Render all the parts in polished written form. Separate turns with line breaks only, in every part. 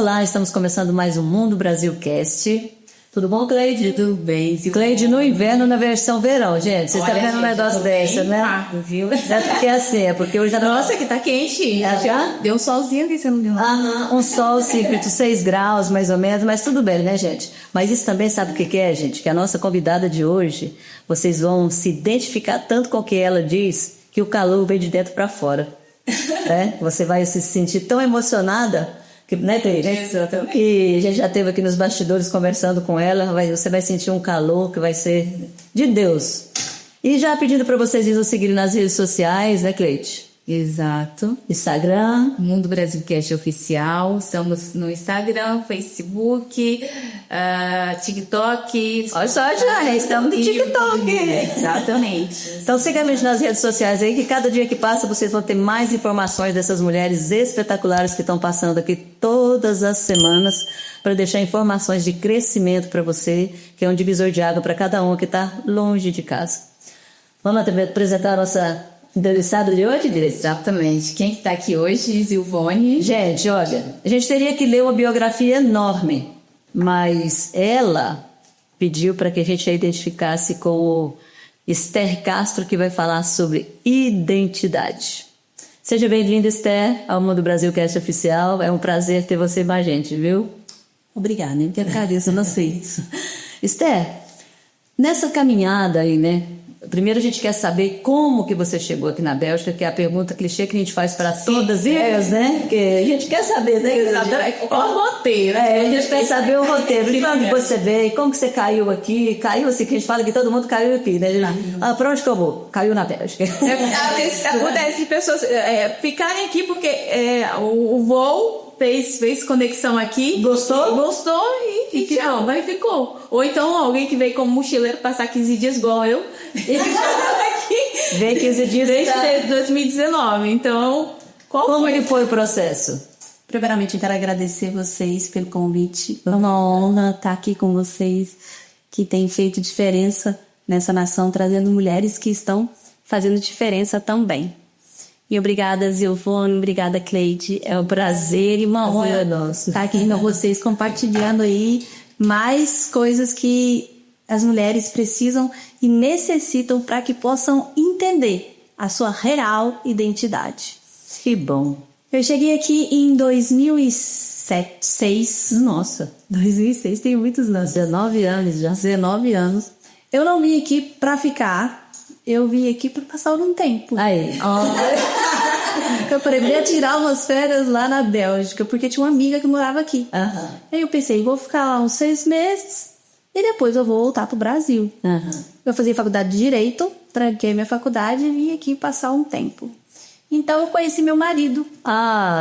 Olá, estamos começando mais um Mundo Brasil Cast. Tudo bom, Cleide?
Tudo bem.
Cleide no inverno na versão verão, gente. Vocês estão vendo um negócio dessa, né?
Viu?
É assim, é porque hoje já...
Nossa, que tá quente.
Já?
Deu um solzinho aqui, você não viu?
Um sol secreto, 6 graus mais ou menos, mas tudo bem, né, gente? Mas isso também sabe o que é, gente? Que a nossa convidada de hoje, vocês vão se identificar tanto com o que ela diz, que o calor vem de dentro para fora. Né? Você vai se sentir tão emocionada... Né, Cleide?
Exatamente.
E a gente já esteve aqui nos bastidores conversando com ela. Você vai sentir um calor que vai ser de Deus. E já pedindo para vocês nos seguirem nas redes sociais, né, Cleide?
Exato.
Instagram.
Mundo Brasil Cast Oficial. Estamos no Instagram, Facebook, TikTok.
Olha só, já estamos no TikTok.
Exatamente.
Então siga a gente nas redes sociais aí, que cada dia que passa vocês vão ter mais informações dessas mulheres espetaculares que estão passando aqui todas as semanas para deixar informações de crescimento para você, que é um divisor de água para cada um que está longe de casa. Vamos apresentar a nossa entrevistada de hoje, Direito?
Exatamente. Quem está aqui hoje, Zilvone?
Gente, olha, a gente teria que ler uma biografia enorme, mas ela pediu para que a gente a identificasse com o Esther Castro, que vai falar sobre identidade. Seja bem-vinda, Esther, ao Mundo Brasil Cast Oficial. É um prazer ter você com a gente, viu?
Obrigada, nem que agradeço, eu não sei isso.
Esther, nessa caminhada aí, né? Primeiro a gente quer saber como que você chegou aqui na Bélgica, que é a pergunta clichê que a gente faz para todas elas, né? Que a gente quer saber, né?
Exatamente. Qual o roteiro?
A gente quer saber o roteiro. De onde você veio, como que você caiu aqui? Caiu assim, que a gente fala que todo mundo caiu aqui, né? Pra onde que eu vou? Caiu na Bélgica.
Às vezes acontece pessoas ficarem aqui porque o voo fez conexão aqui.
Gostou?
Gostou e tchau, vai e ficou. Ou então alguém que veio como mochileiro passar 15 dias igual eu. Aqui.
Veio 15 dias
desde 2019. Então,
como ele foi o processo?
Primeiramente, eu quero agradecer vocês pelo convite. É uma honra estar aqui com vocês, que têm feito diferença nessa nação, trazendo mulheres que estão fazendo diferença também. E obrigada, Zilvone, obrigada, Cleide. É um prazer e uma honra estar aqui com vocês, compartilhando aí mais coisas que as mulheres precisam e necessitam para que possam entender a sua real identidade.
Que bom.
Eu cheguei aqui em 2006.
Nossa,
2006, tem muitos anos.
19 anos já.
19 anos. Eu não vim aqui para ficar. Eu vim aqui para passar um tempo.
Aí.
Eu poderia tirar umas férias lá na Bélgica, porque tinha uma amiga que morava aqui. Aí eu pensei, vou ficar lá uns 6 meses e depois eu vou voltar pro Brasil. Eu fazia faculdade de Direito, tranquei minha faculdade e vim aqui passar um tempo. Então eu conheci meu marido.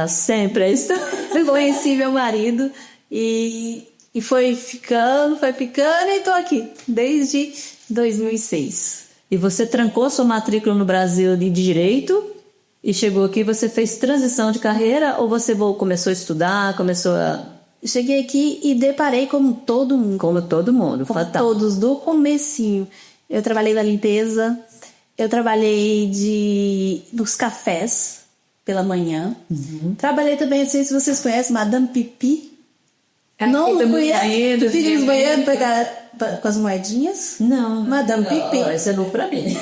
Sempre é isso.
Eu conheci meu marido e foi ficando e tô aqui desde 2006.
E você trancou sua matrícula no Brasil de Direito e chegou aqui, você fez transição de carreira ou você começou a estudar,
Cheguei aqui e deparei como todo mundo.
Como todo mundo,
como todos, do comecinho. Eu trabalhei na limpeza, eu trabalhei nos cafés pela manhã. Trabalhei também, não sei se vocês conhecem, Madame Pipi. Não conheço. Fiz nos banheiros pegar com as moedinhas?
Não.
Madame Pipi.
Esse é novo pra mim.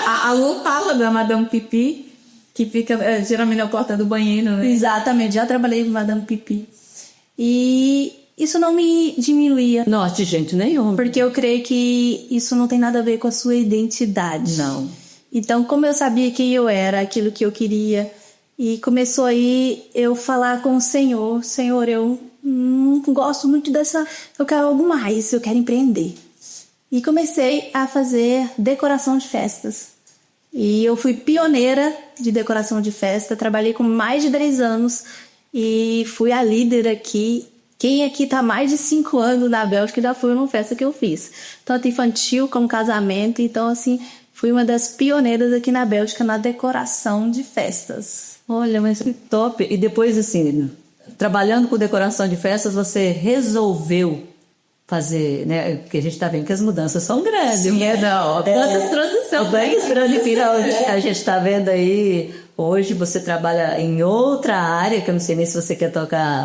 A Lu fala da Madame Pipi, que fica geralmente na porta do banheiro, né?
Exatamente, já trabalhei com Madame Pipi. E isso não me diminuía.
Não, de jeito nenhum.
Porque eu creio que isso não tem nada a ver com a sua identidade.
Não.
Então, como eu sabia quem eu era, aquilo que eu queria, e começou aí eu falar com o Senhor, Senhor, eu não gosto muito dessa, eu quero algo mais, eu quero empreender. E comecei a fazer decoração de festas. E eu fui pioneira de decoração de festa, trabalhei com mais de 10 anos e fui a líder aqui. Quem aqui tá mais de 5 anos na Bélgica já foi numa festa que eu fiz. Tanto infantil como casamento, então assim, fui uma das pioneiras aqui na Bélgica na decoração de festas.
Olha, mas que top! E depois assim, trabalhando com decoração de festas, você resolveu fazer, né? Porque a gente tá vendo que as mudanças são grandes.
Sim, quantas transições.
Bem esperando a gente tá vendo aí Hoje você trabalha em outra área, que eu não sei nem se você quer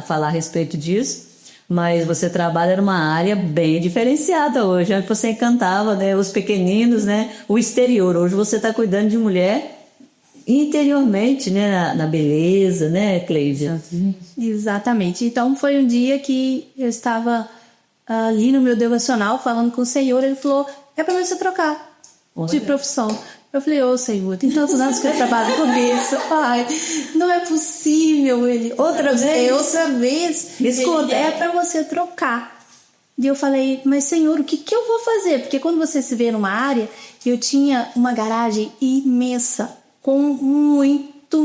falar a respeito disso, mas você trabalha numa área bem diferenciada hoje. Onde você encantava, né, os pequeninos, né, o exterior. Hoje você está cuidando de mulher interiormente, né, na beleza, né, Cleide?
Exatamente. Então foi um dia que eu estava ali no meu devocional falando com o Senhor. Ele falou: é para você trocar de profissão. Eu falei: ô Senhor, tem tantos anos que eu trabalho com isso, pai, não é possível. Ele: outra vez, escuta, é para você trocar. E eu falei: mas Senhor, o que eu vou fazer? Porque quando você se vê numa área, eu tinha uma garagem imensa, com muito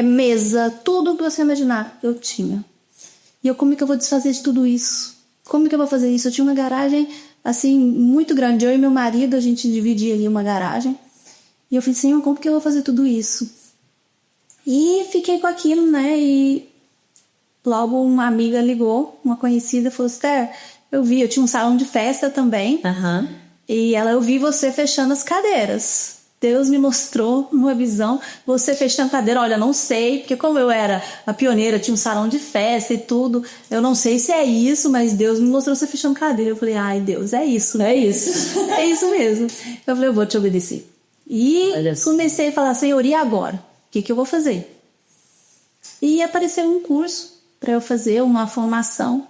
mesa, tudo que você imaginar, eu tinha. E eu: como que eu vou desfazer de tudo isso? Como que eu vou fazer isso? Eu tinha uma garagem assim, muito grande. Eu e meu marido, a gente dividia ali uma garagem. E eu falei: Senhor, como que eu vou fazer tudo isso? E fiquei com aquilo, né? E logo uma amiga ligou, uma conhecida, falou: Esther, eu tinha um salão de festa também. E eu vi você fechando as cadeiras. Deus me mostrou uma visão, você fechando cadeira. Olha, não sei, porque como eu era a pioneira, tinha um salão de festa e tudo, eu não sei se é isso, mas Deus me mostrou você fechando cadeira. Eu falei: ai, Deus, é isso. É isso. É isso mesmo. Eu falei: eu vou te obedecer. E comecei a falar: Senhor, e agora? O que eu vou fazer? E apareceu um curso para eu fazer uma formação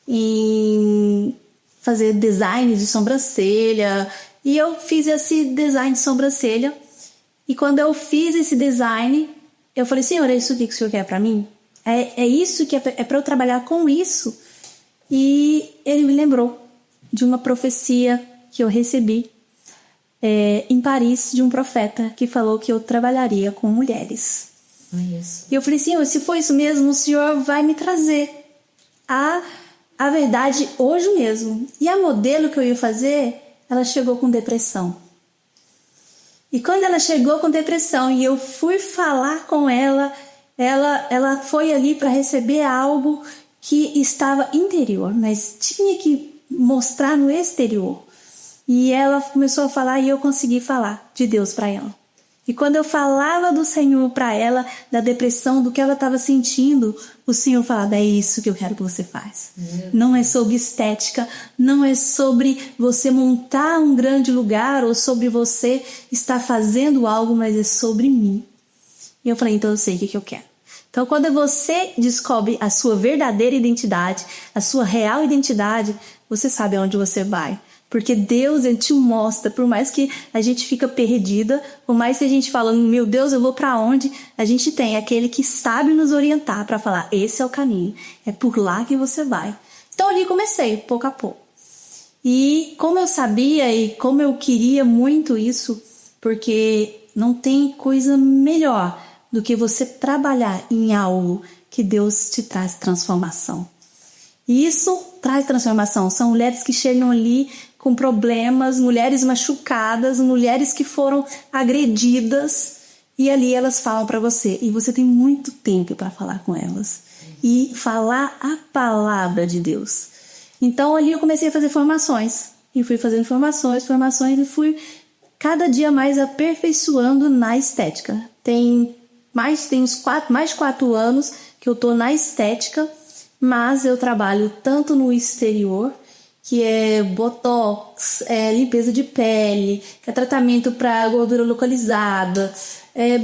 em fazer design de sobrancelha. E eu fiz esse design de sobrancelha. E quando eu fiz esse design, eu falei: Senhor, é isso que o Senhor quer para mim? É isso que é para eu trabalhar com isso? E ele me lembrou de uma profecia que eu recebi em Paris, de um profeta que falou que eu trabalharia com mulheres.
Isso.
E eu falei: Senhor, se for isso mesmo, o Senhor vai me trazer a verdade hoje mesmo. E a modelo que eu ia fazer, ela chegou com depressão. E quando ela chegou com depressão e eu fui falar com ela foi ali para receber algo que estava interior, mas tinha que mostrar no exterior. E ela começou a falar e eu consegui falar de Deus para ela. E quando eu falava do Senhor para ela, da depressão, do que ela estava sentindo, o Senhor falava: é isso que eu quero que você faça. Não é sobre estética, não é sobre você montar um grande lugar ou sobre você estar fazendo algo, mas é sobre mim. E eu falei: então eu sei o que eu quero. Então quando você descobre a sua verdadeira identidade, a sua real identidade, você sabe aonde você vai. Porque Deus, Ele te mostra, por mais que a gente fica perdida, por mais que a gente fala: meu Deus, eu vou para onde? A gente tem aquele que sabe nos orientar para falar: esse é o caminho, é por lá que você vai. Então ali comecei, pouco a pouco. E como eu sabia e como eu queria muito isso, porque não tem coisa melhor do que você trabalhar em algo que Deus te traz transformação. E isso traz transformação. São mulheres que chegam ali com problemas, mulheres machucadas, mulheres que foram agredidas, e ali elas falam para você. E você tem muito tempo para falar com elas e falar a palavra de Deus. Então ali eu comecei a fazer formações. E fui fazendo formações e fui cada dia mais aperfeiçoando na estética. Tem mais de 4 anos que eu tô na estética, mas eu trabalho tanto no exterior, que é botox, limpeza de pele, que é tratamento para gordura localizada,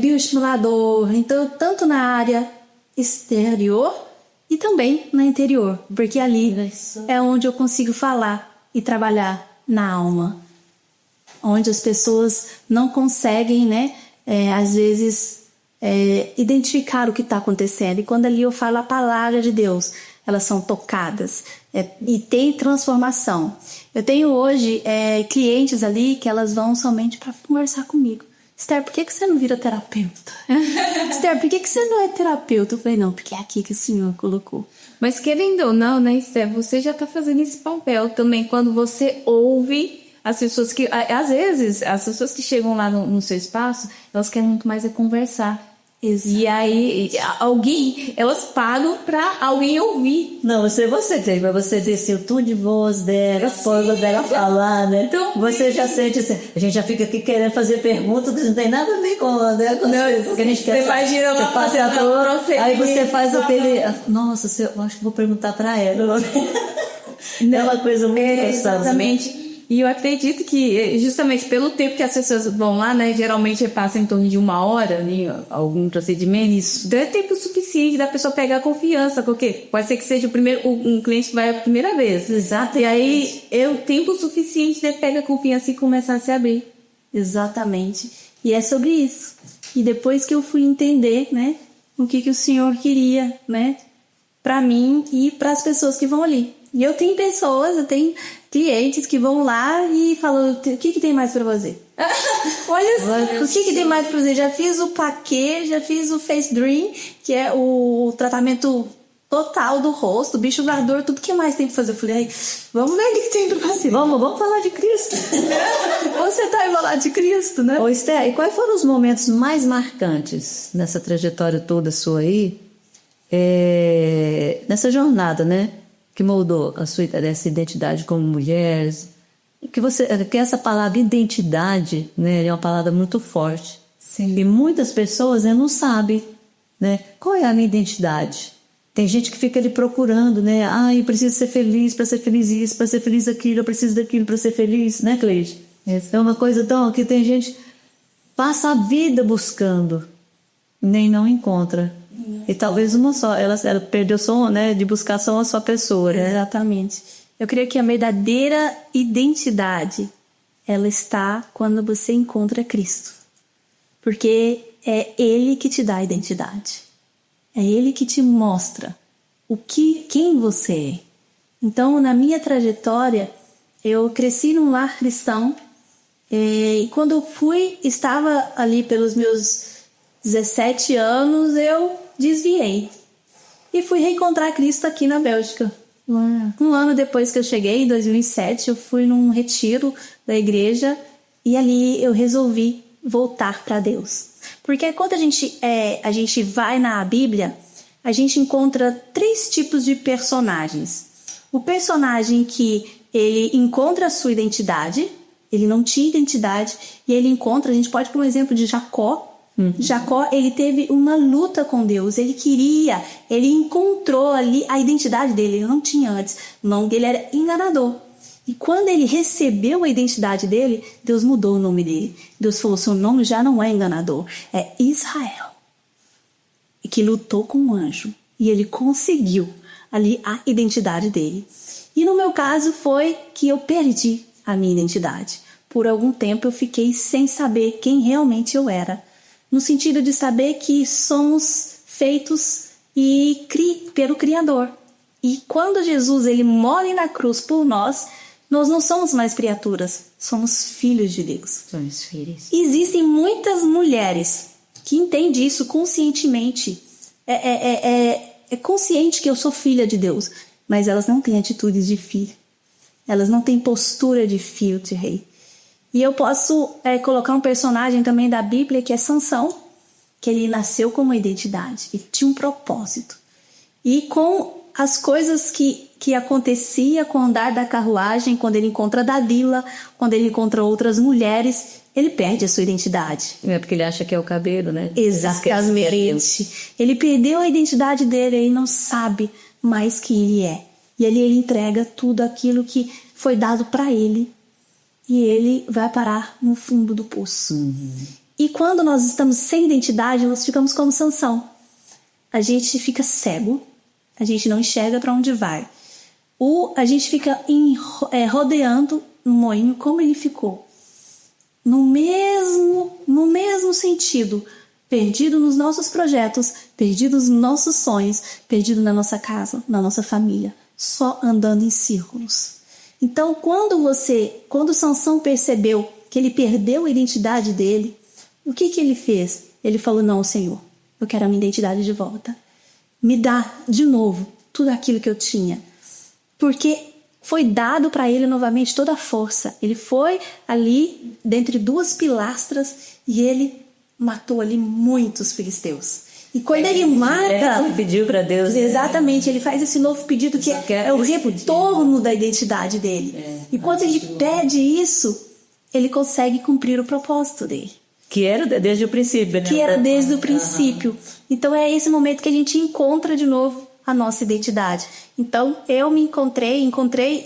bioestimulador. Então, tanto na área exterior e também na interior, porque ali é onde eu consigo falar e trabalhar na alma, onde as pessoas não conseguem, né, às vezes identificar o que está acontecendo. E quando ali eu falo a palavra de Deus, elas são tocadas e tem transformação. Eu tenho hoje clientes ali que elas vão somente para conversar comigo. Esther, por que você não vira terapeuta? Esther, por que você não é terapeuta? Eu falei: não, porque é aqui que o Senhor colocou.
Mas querendo ou não, né, Esther, você já está fazendo esse papel também quando você ouve as pessoas que... Às vezes, as pessoas que chegam lá no seu espaço, elas querem muito mais conversar.
Exato.
E aí, elas pagam pra alguém ouvir.
Não, você tem, mas você descer o tom de voz dela, a forma dela falar, né?
Então,
você já sente assim, a gente já fica aqui querendo fazer perguntas que não tem nada a ver com, né? Com que a gente quer.
Você imagina lá fazendo
aí você faz aquele, nossa, eu acho que vou perguntar pra ela. É uma coisa muito gostosa.
Exatamente. E eu acredito que, justamente pelo tempo que as pessoas vão lá, né, geralmente passa em torno de 1 hora, né, algum procedimento, isso é tempo suficiente da pessoa pegar confiança, porque pode ser que seja um cliente que vai a primeira vez.
Exato.
E aí é o tempo suficiente de pegar confiança e começar a se abrir.
Exatamente. E é sobre isso. E depois que eu fui entender, né, o que o Senhor queria, né, para mim e para as pessoas que vão ali. E eu tenho clientes que vão lá e falam, o que tem mais para fazer? Olha só, o que tem mais para fazer? Já fiz o paquê, já fiz o Face Dream, que é o tratamento total do rosto, bicho voador, tudo que mais tem para fazer. Eu falei, vamos ver o que tem para fazer.
Vamos falar de Cristo.
Você tá aí falar de Cristo, né?
Ô Esther, e quais foram os momentos mais marcantes nessa trajetória toda sua aí, nessa jornada, né? Que moldou essa identidade como mulher, que essa palavra identidade, né, é uma palavra muito forte.
Sim.
E muitas pessoas, né, não sabem, né, qual é a minha identidade. Tem gente que fica ali procurando, né, eu preciso ser feliz para ser feliz isso, para ser feliz aquilo, eu preciso daquilo para ser feliz, né, Cleide? É uma coisa tão que tem gente que passa a vida buscando, nem não encontra. E talvez uma só, ela perdeu só, né, de buscar só uma só pessoa, né?
Exatamente. Eu creio que a verdadeira identidade, ela está quando você encontra Cristo. Porque é Ele que te dá a identidade. É Ele que te mostra quem você é. Então, na minha trajetória, eu cresci num lar cristão. E quando eu estava ali pelos meus 17 anos, eu desviei e fui reencontrar Cristo aqui na Bélgica. Um ano depois que eu cheguei, em 2007, eu fui num retiro da igreja e ali eu resolvi voltar para Deus. Porque quando a gente vai na Bíblia, a gente encontra 3 tipos de personagens. O personagem que ele encontra a sua identidade, ele não tinha identidade, e ele encontra, a gente pode pôr um exemplo de Jacó. Jacó, ele teve uma luta com Deus, ele encontrou ali a identidade dele, ele não tinha antes, o nome dele era enganador. E quando ele recebeu a identidade dele, Deus mudou o nome dele. Deus falou, seu nome já não é enganador, é Israel. E que lutou com um anjo, e ele conseguiu ali a identidade dele. E no meu caso foi que eu perdi a minha identidade. Por algum tempo eu fiquei sem saber quem realmente eu era. No sentido de saber que somos feitos pelo Criador. E quando Jesus ele morre na cruz por nós não somos mais criaturas, somos filhos de Deus.
Somos filhos.
Existem muitas mulheres que entendem isso conscientemente. É consciente que eu sou filha de Deus, mas elas não têm atitudes de filho. Elas não têm postura de filho de rei. E eu posso colocar um personagem também da Bíblia, que é Sansão, que ele nasceu com uma identidade, ele tinha um propósito. E com as coisas que acontecia com o andar da carruagem, quando ele encontra Dalila, quando ele encontra outras mulheres, ele perde a sua identidade.
É porque ele acha que é o cabelo, né?
Exatamente. Ele perdeu a identidade dele, ele não sabe mais quem ele é. E ali ele entrega tudo aquilo que foi dado para ele. E ele vai parar no fundo do poço. E quando nós estamos sem identidade, nós ficamos como Sansão. A gente fica cego, a gente não enxerga para onde vai. A gente fica rodeando no moinho como ele ficou. No mesmo sentido, perdido nos nossos projetos, perdido nos nossos sonhos, perdido na nossa casa, na nossa família, só andando em círculos. Então, quando Sansão percebeu que ele perdeu a identidade dele, o que ele fez? Ele falou, não, Senhor, eu quero a minha identidade de volta. Me dá de novo tudo aquilo que eu tinha. Porque foi dado para ele novamente toda a força. Ele foi ali, dentre 2 pilastras, e ele matou ali muitos filisteus. E quando ele mata...
Ele pediu para Deus.
Exatamente, ele faz esse novo pedido que é o retorno da identidade dele. E quando ele pede isso, ele consegue cumprir o propósito dele.
Que era desde o princípio, né?
Que era desde o princípio. Então é esse momento que a gente encontra de novo a nossa identidade. Então eu me encontrei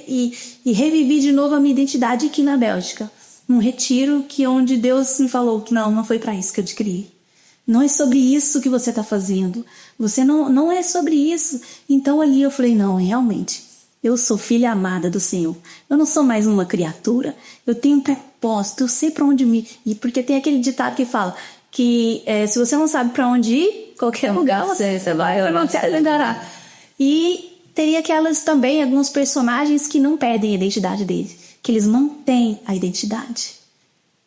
e revivi de novo a minha identidade aqui na Bélgica. Num retiro onde Deus me falou que não foi para isso que eu te criei. Não é sobre isso que você está fazendo. Você não é sobre isso. Então ali eu falei, não, realmente, eu sou filha amada do Senhor. Eu não sou mais uma criatura. Eu tenho um propósito, eu sei para onde ir. Porque tem aquele ditado que fala que se você não sabe para onde ir, qualquer lugar você vai, não te ajudará. E teria alguns personagens que não perdem a identidade deles, que eles mantêm a identidade.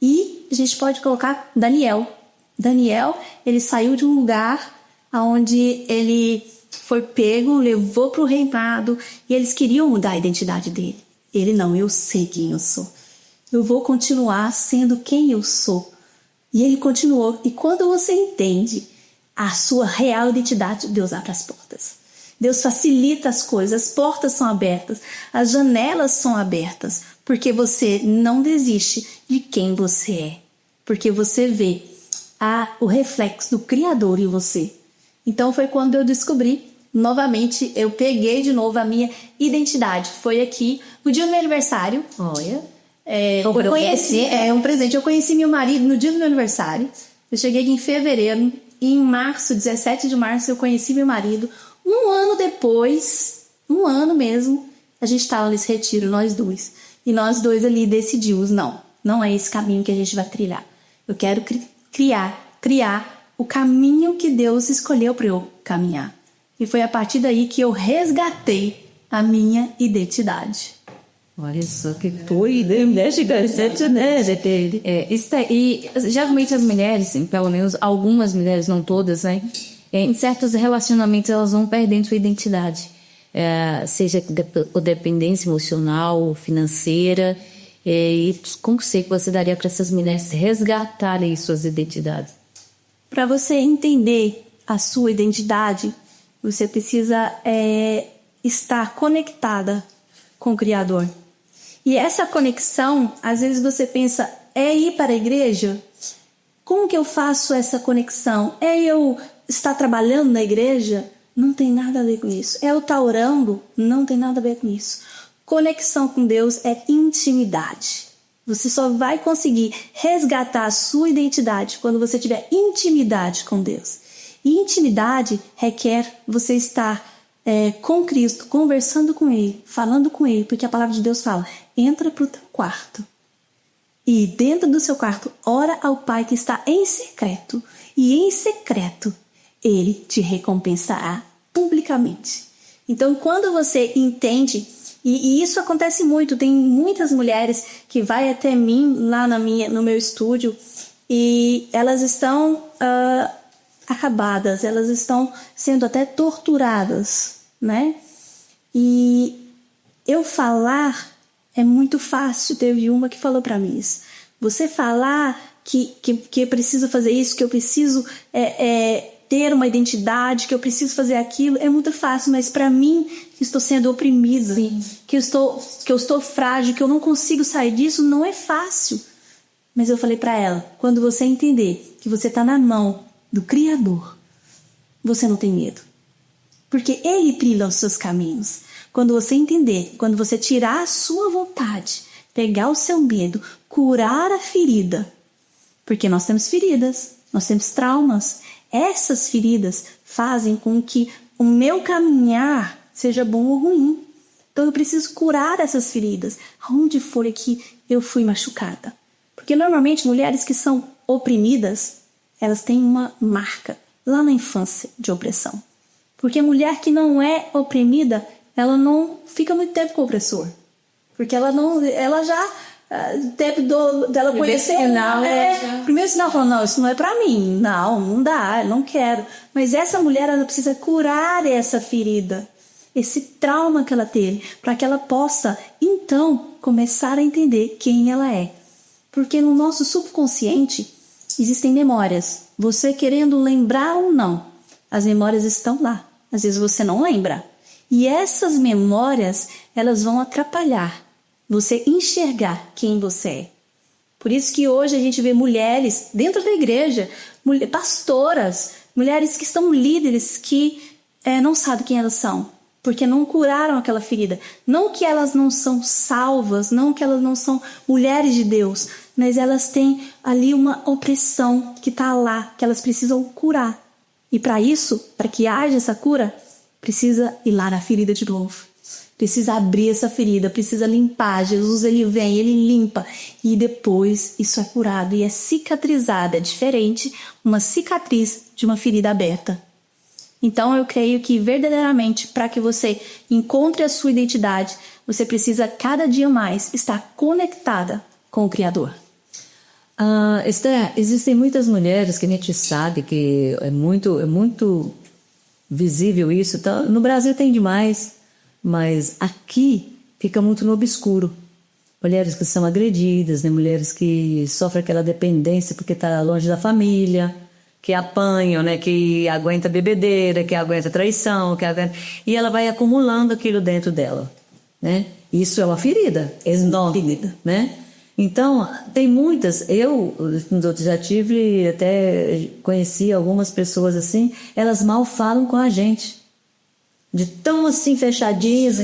E a gente pode colocar Daniel. Daniel, ele saiu de um lugar onde ele foi pego, levou para o reinado e eles queriam mudar a identidade dele. Ele não, eu sei quem eu sou. Eu vou continuar sendo quem eu sou. E ele continuou. E quando você entende a sua real identidade, Deus abre as portas. Deus facilita as coisas, as portas são abertas, as janelas são abertas, porque você não desiste de quem você é. Porque você vê o reflexo do Criador em você. Então foi quando eu descobri, novamente, eu peguei de novo a minha identidade. Foi aqui, no dia do meu aniversário.
Olha.
Eu conheci, um presente. Eu conheci meu marido no dia do meu aniversário. Eu cheguei aqui em fevereiro. E em março, 17 de março, eu conheci meu marido. Um ano depois, um ano mesmo, a gente estava nesse retiro, nós dois. E nós dois ali decidimos, não é esse caminho que a gente vai trilhar. Eu quero criar o caminho que Deus escolheu para eu caminhar. E foi a partir daí que eu resgatei a minha identidade.
Olha só que foi, né, gigante, né, dele.
E geralmente as mulheres, pelo menos algumas mulheres, não todas, né, em certos relacionamentos elas vão perdendo sua identidade. Seja por dependência emocional, financeira. E conselho que você daria para essas mulheres resgatarem suas identidades?
Para você entender a sua identidade, você precisa estar conectada com o Criador. E essa conexão, às vezes você pensa, é ir para a igreja? Como que eu faço essa conexão? É eu estar trabalhando na igreja? Não tem nada a ver com isso. É eu estar orando? Não tem nada a ver com isso. Conexão com Deus é intimidade. Você só vai conseguir resgatar a sua identidade quando você tiver intimidade com Deus. E intimidade requer você estar com Cristo, conversando com Ele, falando com Ele, porque a palavra de Deus fala, entra para o teu quarto e dentro do seu quarto ora ao Pai que está em secreto e em secreto Ele te recompensará publicamente. Então quando você entende, e isso acontece muito, tem muitas mulheres que vai até mim lá no meu estúdio e elas estão acabadas, elas estão sendo até torturadas, né? E eu falar é muito fácil. Teve uma que falou para mim isso. Você falar que eu preciso fazer isso, que eu preciso ter uma identidade, que eu preciso fazer aquilo, é muito fácil, mas para mim, que estou sendo oprimida, que eu estou frágil, que eu não consigo sair disso, não é fácil. Mas eu falei para ela, quando você entender que você está na mão do Criador, você não tem medo. Porque Ele trilha os seus caminhos. Quando você entender, quando você tirar a sua vontade, pegar o seu medo, curar a ferida. Porque nós temos feridas, nós temos traumas. Essas feridas fazem com que o meu caminhar seja bom ou ruim. Então eu preciso curar essas feridas. Aonde for que eu fui machucada. Porque normalmente mulheres que são oprimidas, elas têm uma marca lá na infância de opressão. Porque a mulher que não é oprimida, ela não fica muito tempo com o opressor. Porque ela já, tempo dela conhecer, primeiro sinal, falou, não, isso não é pra mim, não dá, eu não quero. Mas essa mulher, ela precisa curar essa ferida, esse trauma que ela teve, para que ela possa, então, começar a entender quem ela é. Porque no nosso subconsciente, existem memórias. Você querendo lembrar ou não, as memórias estão lá. Às vezes você não lembra. E essas memórias, elas vão atrapalhar você enxergar quem você é. Por isso que hoje a gente vê mulheres dentro da igreja, pastoras, mulheres que são líderes que não sabem quem elas são, porque não curaram aquela ferida. Não que elas não são salvas, não que elas não são mulheres de Deus, mas elas têm ali uma opressão que está lá, que elas precisam curar. E para isso, para que haja essa cura, precisa ir lá na ferida de novo. Precisa abrir essa ferida, precisa limpar. Jesus, ele vem, ele limpa. E depois isso é curado e é cicatrizado. É diferente uma cicatriz de uma ferida aberta. Então eu creio que verdadeiramente, para que você encontre a sua identidade, você precisa cada dia mais estar conectada com o Criador.
Esther, existem muitas mulheres que a gente sabe que é muito visível isso. Então, no Brasil tem demais, mas aqui fica muito no obscuro. Mulheres que são agredidas, né? Mulheres que sofrem aquela dependência porque está longe da família, que apanham, né? Que aguenta bebedeira, que aguenta traição, e ela vai acumulando aquilo dentro dela, né? Isso é uma ferida enorme, né? Então, tem muitas, eu já tive, até conheci algumas pessoas assim, elas mal falam com a gente. De tão assim fechadinhas,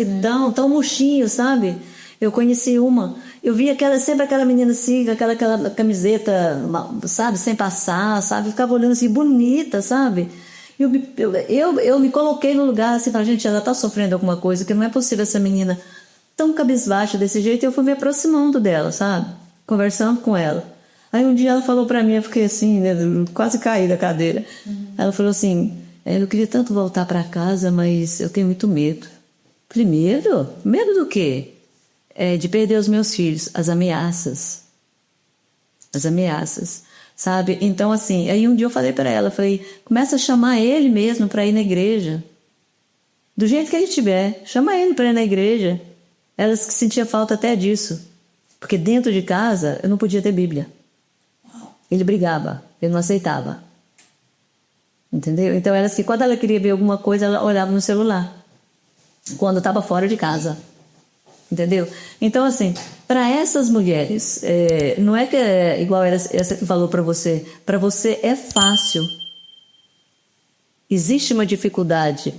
tão murchinhos, sabe? Eu conheci uma, eu via sempre aquela menina assim, com aquela camiseta, sabe, sem passar, sabe? Eu ficava olhando assim, bonita, sabe? Eu me coloquei no lugar assim, falei, gente, ela tá sofrendo alguma coisa, que não é possível essa menina tão cabisbaixa desse jeito. E eu fui me aproximando dela, sabe? Conversando com ela. Aí um dia ela falou pra mim, eu fiquei assim, né, quase caí da cadeira. Ela falou assim, eu queria tanto voltar pra casa, mas eu tenho muito medo. Falei, medo? Medo do quê? De perder os meus filhos, as ameaças, sabe? Então assim, aí um dia eu falei pra ela, falei, começa a chamar ele mesmo pra ir na igreja. Do jeito que ele estiver, chama ele pra ir na igreja. Elas sentiam falta até disso. Porque dentro de casa eu não podia ter Bíblia. Ele brigava, ele não aceitava. Entendeu? Então elas que quando ela queria ver alguma coisa, ela olhava no celular. Quando estava fora de casa. Entendeu? Então assim, para essas mulheres, não é que é igual essa que falou para você. Para você é fácil. Existe uma dificuldade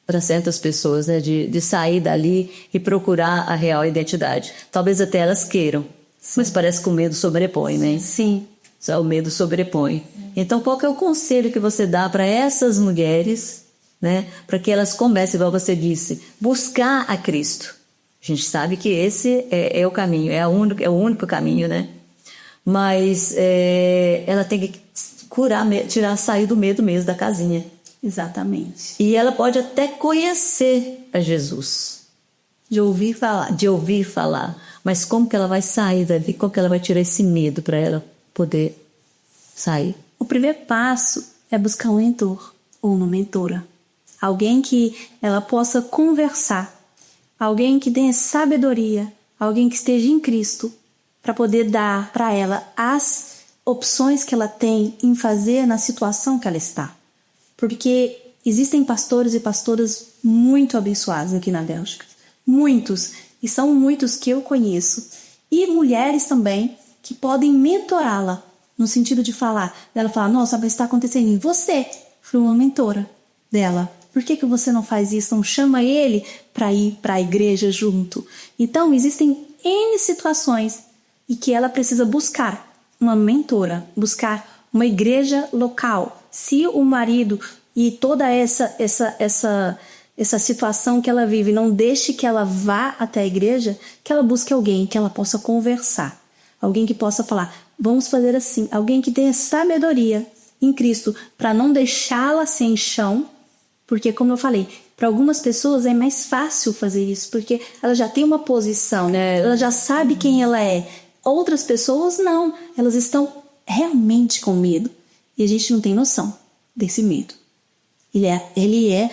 para certas pessoas, né, de sair dali e procurar a real identidade. Talvez até elas queiram, mas parece que o medo sobrepõe, né?
Sim.
Só o medo sobrepõe. Então, qual que é o conselho que você dá para essas mulheres, né, para que elas comecem, igual você disse, buscar a Cristo? A gente sabe que esse é o caminho, é o único caminho, né? Mas ela tem que sair do medo mesmo da casinha.
Exatamente.
E ela pode até conhecer a Jesus. De ouvir falar. Mas como que ela vai sair dali? Como que ela vai tirar esse medo para ela poder sair?
O primeiro passo é buscar um mentor ou uma mentora. Alguém que ela possa conversar. Alguém que tenha sabedoria. Alguém que esteja em Cristo. Para poder dar para ela as opções que ela tem em fazer na situação que ela está. Porque existem pastores e pastoras muito abençoados aqui na Bélgica. Muitos. E são muitos que eu conheço. E mulheres também que podem mentorá-la. No sentido de dela falar, nossa, mas está acontecendo em você. Foi uma mentora dela. Por que você não faz isso? Não chama ele para ir para a igreja junto? Então, existem N situações em que ela precisa buscar uma mentora. Buscar uma igreja local. Se o marido e toda essa situação que ela vive não deixe que ela vá até a igreja, que ela busque alguém que ela possa conversar. Alguém que possa falar, vamos fazer assim. Alguém que tenha sabedoria em Cristo para não deixá-la sem chão. Porque, como eu falei, para algumas pessoas é mais fácil fazer isso, porque ela já tem uma posição, né? Ela já sabe quem ela é. Outras pessoas não, elas estão realmente com medo. E a gente não tem noção desse medo. Ele é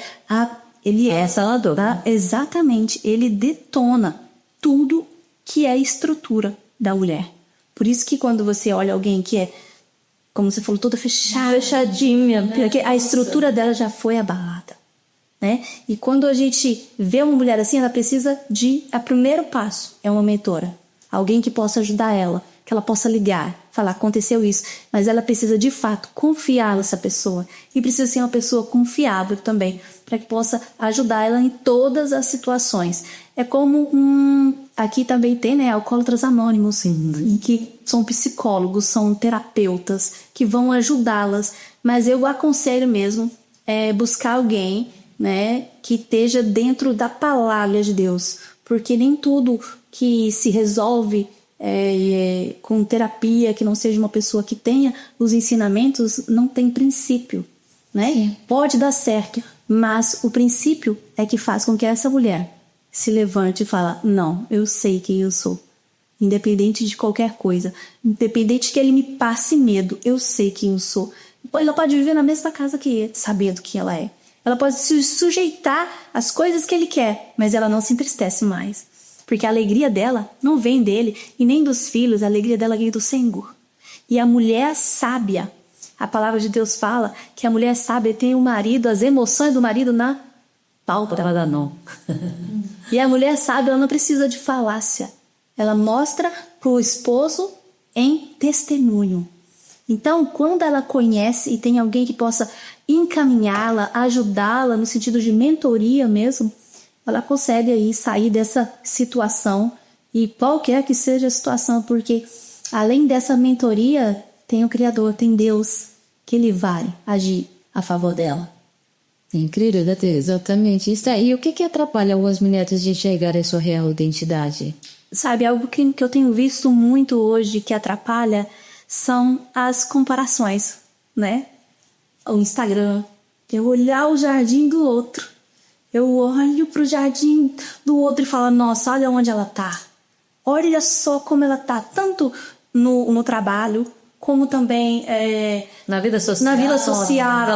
assalador.
Exatamente, ele detona tudo que é a estrutura da mulher. Por isso que quando você olha alguém que é como você falou, toda fechadinha, porque a estrutura dela já foi abalada, né? E quando a gente vê uma mulher assim, ela precisa de, o primeiro passo é uma mentora, alguém que possa ajudar ela, que ela possa ligar, falar, aconteceu isso, mas ela precisa de fato confiar nessa pessoa e precisa ser uma pessoa confiável também, para que possa ajudar ela em todas as situações. É como aqui também tem, né, alcoólatras anônimos, que são psicólogos, são terapeutas que vão ajudá-las, mas eu aconselho mesmo buscar alguém, né, que esteja dentro da palavra de Deus, porque nem tudo que se resolve com terapia, que não seja uma pessoa que tenha os ensinamentos, não tem princípio, né?
Sim.
Pode dar certo, mas o princípio é que faz com que essa mulher se levante e fala, não, eu sei quem eu sou, independente de qualquer coisa, independente que ele me passe medo, eu sei quem eu sou. Ela pode viver na mesma casa que ele, sabendo quem ela é. Ela pode se sujeitar às coisas que ele quer, mas ela não se entristece mais. Porque a alegria dela não vem dele e nem dos filhos, a alegria dela vem do Senhor. E a mulher sábia, a palavra de Deus fala que a mulher sábia tem o marido, as emoções do marido na pálpebra da mão. E a mulher sábia, ela não precisa de falácia. Ela mostra para o esposo em testemunho. Então, quando ela conhece e tem alguém que possa encaminhá-la, ajudá-la no sentido de mentoria mesmo, ela consegue aí sair dessa situação, e qualquer que seja a situação, porque além dessa mentoria, tem o Criador, tem Deus, que ele vai agir a favor dela.
Incrível, né? Exatamente isso aí. E o que atrapalha algumas mulheres de enxergar a sua real identidade?
Sabe, algo que eu tenho visto muito hoje que atrapalha são as comparações, né? O Instagram, eu olhar o jardim do outro. Eu olho pro jardim do outro e falo, nossa, olha onde ela tá. Olha só como ela tá, tanto no trabalho, como também
na vida social,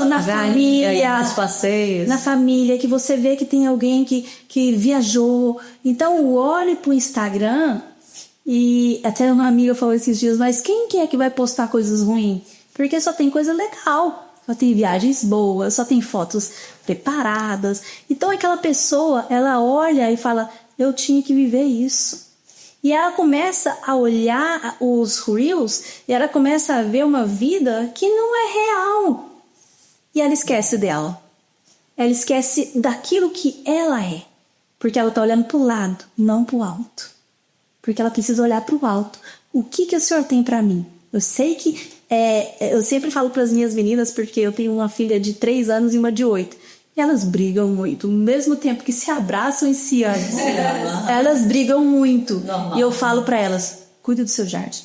na família,
nos passeios.
Na família, que você vê que tem alguém que viajou. Então, eu olho pro Instagram e até uma amiga falou esses dias, mas quem que é que vai postar coisas ruins? Porque só tem coisa legal. Só tem viagens boas, só tem fotos preparadas. Então aquela pessoa, ela olha e fala, eu tinha que viver isso. E ela começa a olhar os reels e ela começa a ver uma vida que não é real. E ela esquece dela. Ela esquece daquilo que ela é. Porque ela está olhando para o lado, não para o alto. Porque ela precisa olhar para o alto. O que o Senhor tem para mim? Eu sei que eu sempre falo para as minhas meninas, porque eu tenho uma filha de 3 anos e uma de 8. E elas brigam muito, ao mesmo tempo que se abraçam e se amam. Elas brigam muito. Normal. E eu falo para elas, cuida do seu jardim.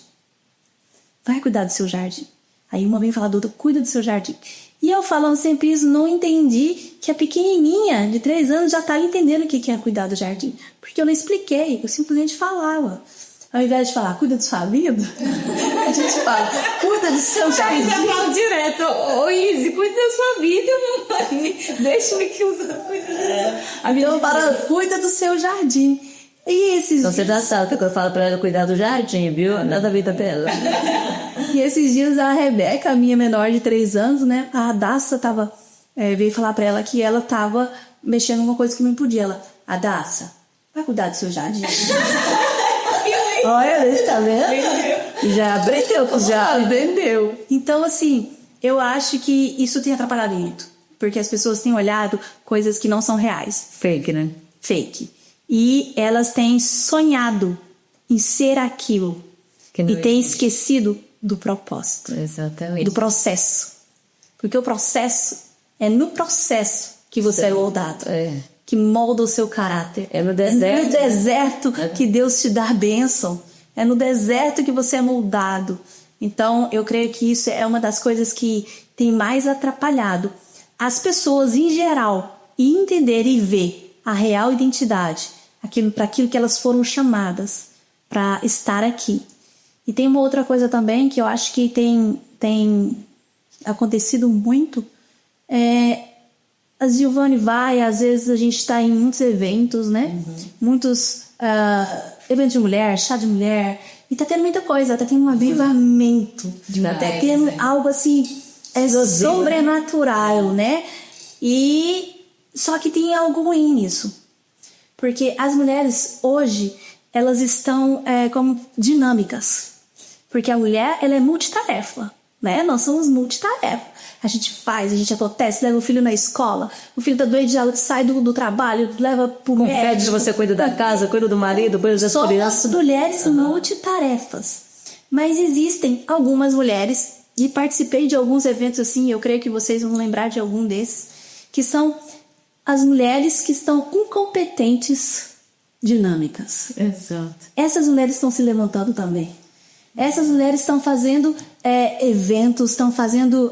Vai cuidar do seu jardim. Aí uma vem falar do outro, cuida do seu jardim. E eu falando sempre isso, não entendi que a pequenininha de 3 anos já estava entendendo o que é cuidar do jardim. Porque eu não expliquei, eu simplesmente falava. Ao invés de falar, cuida da sua vida, a gente fala, cuida do seu jardim.
Você fala direto, ô Izzy, cuida da sua vida, mamãe. Deixa-me que usa.
Então, cuida do seu jardim. E esses
então, você já sabe que eu falo pra ela cuidar do jardim, viu? Nada a vida dela.
E esses dias a Rebeca, a minha menor de 3 anos, né? A Daça veio falar pra ela que ela tava mexendo em uma coisa que não podia. Ela, a Daça, vai cuidar do seu jardim.
Olha, ele tá vendo? Já aprendeu.
Então, assim, eu acho que isso tem atrapalhado muito. Porque as pessoas têm olhado coisas que não são reais.
Fake, né?
Fake. E elas têm sonhado em ser aquilo. E têm esquecido do propósito.
Exatamente.
Do processo. Porque o processo é no processo que você é moldado. Que molda o seu caráter.
É no deserto.
É no deserto que Deus te dá a bênção. É no deserto que você é moldado. Então, eu creio que isso é uma das coisas que tem mais atrapalhado as pessoas em geral e entender e ver a real identidade, para aquilo que elas foram chamadas para estar aqui. E tem uma outra coisa também que eu acho que tem acontecido muito. A Giovanni vai, às vezes a gente está em muitos eventos, né? Muitos eventos de mulher, chá de mulher, E tá tendo muita coisa, tá tendo um avivamento.
Demais,
tá tendo algo assim, sobrenatural, né? E só que tem algo ruim nisso. Porque as mulheres hoje, elas estão como dinâmicas. Porque a mulher, ela é multitarefa, né? Nós somos multitarefa. A gente faz, a gente acontece, leva o filho na escola, o filho tá doente, já sai do trabalho, leva pro
Confete, você cuida da casa, cuida do marido, cuida das crianças.
Somos mulheres multitarefas. Mas existem algumas mulheres, e participei de alguns eventos assim, eu creio que vocês vão lembrar de algum desses, que são as mulheres que estão incompetentes dinâmicas.
Exato.
Essas mulheres estão se levantando também. Essas mulheres estão fazendo eventos, estão fazendo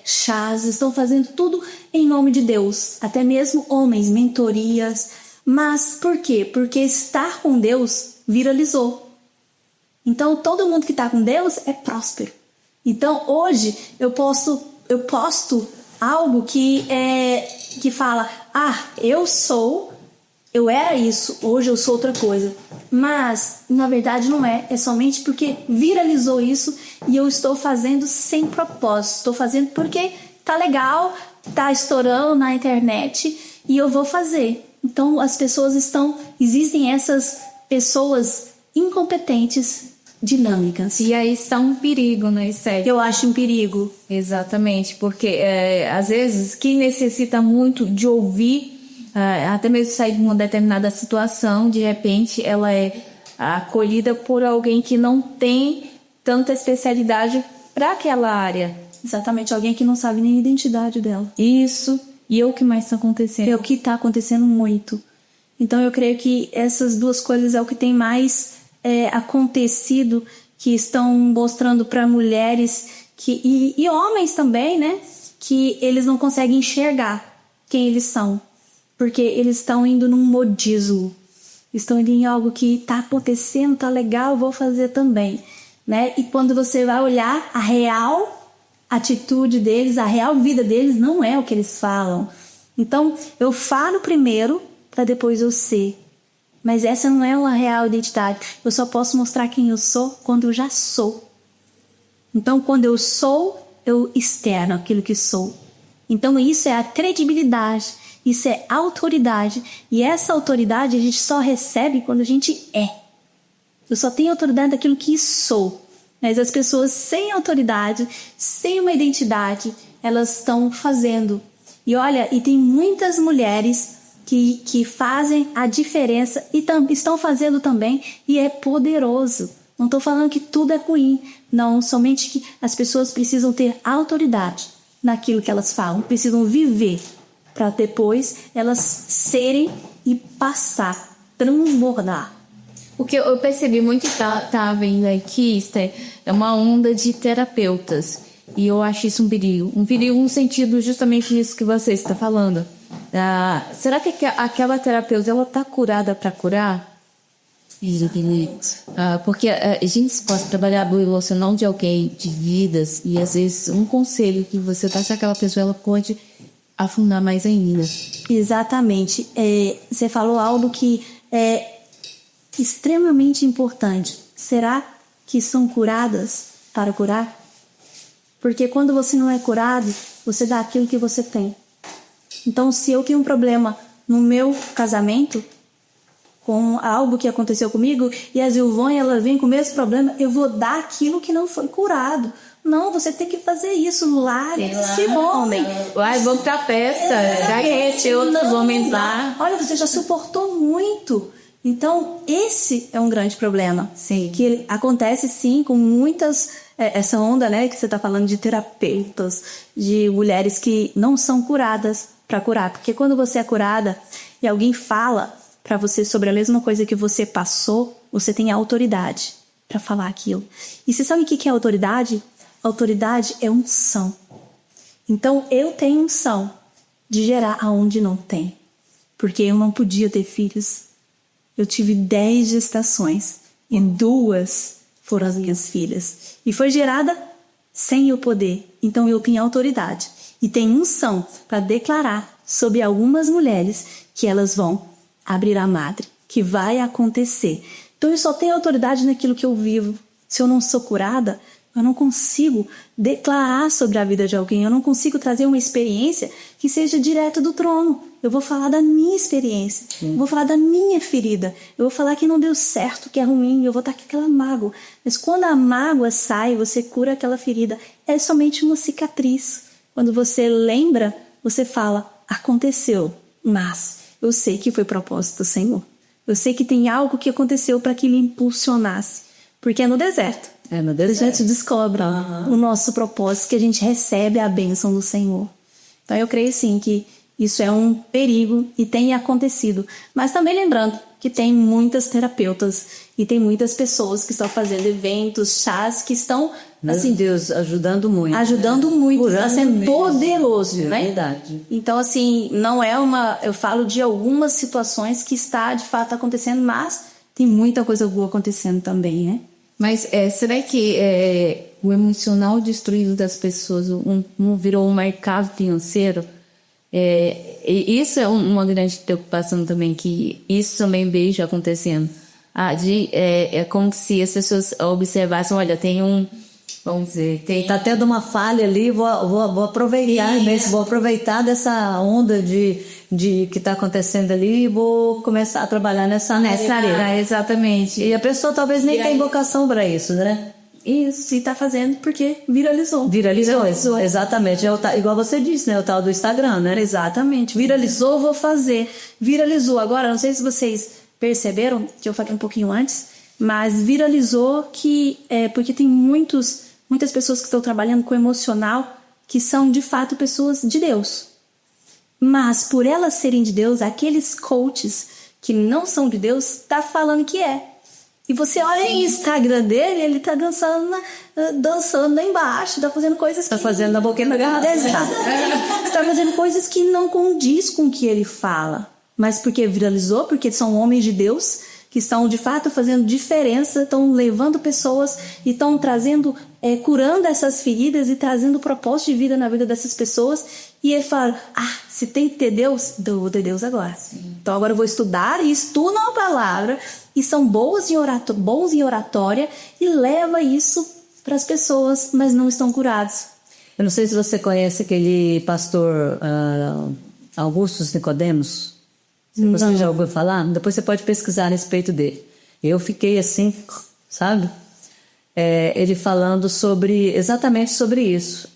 chás, estão fazendo tudo em nome de Deus. Até mesmo homens, mentorias. Mas por quê? Porque estar com Deus viralizou. Então todo mundo que está com Deus é próspero. Então hoje eu posto algo que fala, eu era isso, hoje eu sou outra coisa. Mas, na verdade, não é. É somente porque viralizou isso e eu estou fazendo sem propósito. Estou fazendo porque tá legal, tá estourando na internet e eu vou fazer. Então, existem essas pessoas incompetentes, dinâmicas.
E aí está um perigo, né, Sérgio?
Eu acho um perigo.
Exatamente, porque às vezes quem necessita muito de ouvir, até mesmo sair de uma determinada situação, de repente ela é acolhida por alguém que não tem tanta especialidade para aquela área.
Exatamente, alguém que não sabe nem a identidade dela.
Isso, e é o que mais está acontecendo.
É o que está acontecendo muito. Então eu creio que essas duas coisas é o que tem mais acontecido, que estão mostrando para mulheres e homens também, né? Que eles não conseguem enxergar quem eles são. Porque eles estão indo num modismo. Estão indo em algo que está acontecendo, tá legal, vou fazer também. Né? E quando você vai olhar a real atitude deles, a real vida deles, não é o que eles falam. Então, eu falo primeiro para depois eu ser. Mas essa não é uma real identidade. Eu só posso mostrar quem eu sou quando eu já sou. Então, quando eu sou, eu externo aquilo que sou. Então, isso é a credibilidade. Isso é autoridade. E essa autoridade a gente só recebe quando a gente é. Eu só tenho autoridade daquilo que sou. Mas as pessoas sem autoridade, sem uma identidade, elas estão fazendo. E olha, e tem muitas mulheres que fazem a diferença e estão fazendo também. E é poderoso. Não estou falando que tudo é ruim. Não, somente que as pessoas precisam ter autoridade naquilo que elas falam. Precisam viver. Para depois elas serem e passar, transbordar.
O que eu percebi muito que tá vendo aqui, Esther, é uma onda de terapeutas. E eu acho isso um perigo. Um perigo no sentido justamente nisso que você está falando. Será que aquela terapeuta ela está curada para curar? Porque a gente pode trabalhar o emocional de alguém, de vidas, e às vezes um conselho que você dá se aquela pessoa ela pode afundar mais ainda.
Exatamente. Você falou algo que é extremamente importante. Será que são curadas para curar? Porque quando você não é curado, você dá aquilo que você tem. Então, se eu tenho um problema no meu casamento, com algo que aconteceu comigo, e a Zilvânia ela vem com o mesmo problema, eu vou dar aquilo que não foi curado. Não, você tem que fazer isso lá, esse homem.
Vamos pra festa, já conhece outros homens lá.
Olha, você já suportou muito. Então, esse é um grande problema.
Sim.
Que acontece, sim, com muitas... essa onda, né, que você está falando de terapeutas, de mulheres que não são curadas para curar. Porque quando você é curada e alguém fala para você sobre a mesma coisa que você passou, você tem autoridade para falar aquilo. E você sabe o que é autoridade? Autoridade é unção. Então, eu tenho unção de gerar aonde não tem. Porque eu não podia ter filhos. Eu tive 10 gestações e 2 foram as minhas filhas. E foi gerada sem eu poder. Então, eu tenho autoridade. E tenho unção para declarar sobre algumas mulheres que elas vão abrir a madre. Que vai acontecer. Então eu só tenho autoridade naquilo que eu vivo. Se eu não sou curada, eu não consigo declarar sobre a vida de alguém. Eu não consigo trazer uma experiência que seja direto do trono. Eu vou falar da minha experiência. Eu vou falar da minha ferida. Eu vou falar que não deu certo, que é ruim. Eu vou estar com aquela mágoa. Mas quando a mágoa sai, você cura aquela ferida. É somente uma cicatriz. Quando você lembra, você fala, aconteceu. Mas eu sei que foi propósito do Senhor. Eu sei que tem algo que aconteceu para que ele impulsionasse. Porque é no deserto.
No deserto.
A gente descobre o nosso propósito, que a gente recebe a bênção do Senhor. Então eu creio sim que isso é um perigo e tem acontecido. Mas também lembrando que tem muitas terapeutas e tem muitas pessoas que estão fazendo eventos, chás, que estão, assim,
Deus, ajudando muito.
Ajudando muito, está sendo
mesmo.
poderoso, né?
É verdade.
Então, assim, não é uma... Eu falo de algumas situações que está, de fato, acontecendo, mas tem muita coisa boa acontecendo também, né?
Mas será que o emocional destruído das pessoas virou um mercado financeiro? E isso é uma grande preocupação também, que isso também vejo acontecendo. É como se as pessoas observassem, olha, tem um... Vamos dizer,
Tá tendo uma falha ali, vou aproveitar vou aproveitar dessa onda de que está acontecendo ali e vou começar a trabalhar nessa área.
Exatamente.
E a pessoa talvez nem tenha vocação para isso, né?
Isso, e tá fazendo porque viralizou.
Viralizou. Exatamente. Igual você disse, né? O tal do Instagram, né?
Exatamente. Viralizou, vou fazer. Viralizou. Agora, não sei se vocês perceberam, que eu falei um pouquinho antes, mas viralizou porque tem muitas pessoas que estão trabalhando com emocional que são, de fato, pessoas de Deus. Mas, por elas serem de Deus, aqueles coaches que não são de Deus, tá falando que é. E você olha o Instagram dele, ele tá dançando lá embaixo, tá fazendo coisas
Tá fazendo a boquinha da garrafa.
Exato. Está fazendo coisas que não condiz com o que ele fala. Mas porque viralizou, porque são homens de Deus que estão de fato fazendo diferença, estão levando pessoas e estão trazendo, curando essas feridas e trazendo propósito de vida na vida dessas pessoas. E ele fala, se tem que ter Deus, eu vou ter Deus agora. Sim. Então agora eu vou estudar e estudam a palavra e são bons em oratória e leva isso para as pessoas, mas não estão curados.
Eu não sei se você conhece aquele pastor Augustus Nicodemos. Você já ouviu falar? Depois você pode pesquisar a respeito dele. Eu fiquei assim, sabe? Ele falando exatamente sobre isso.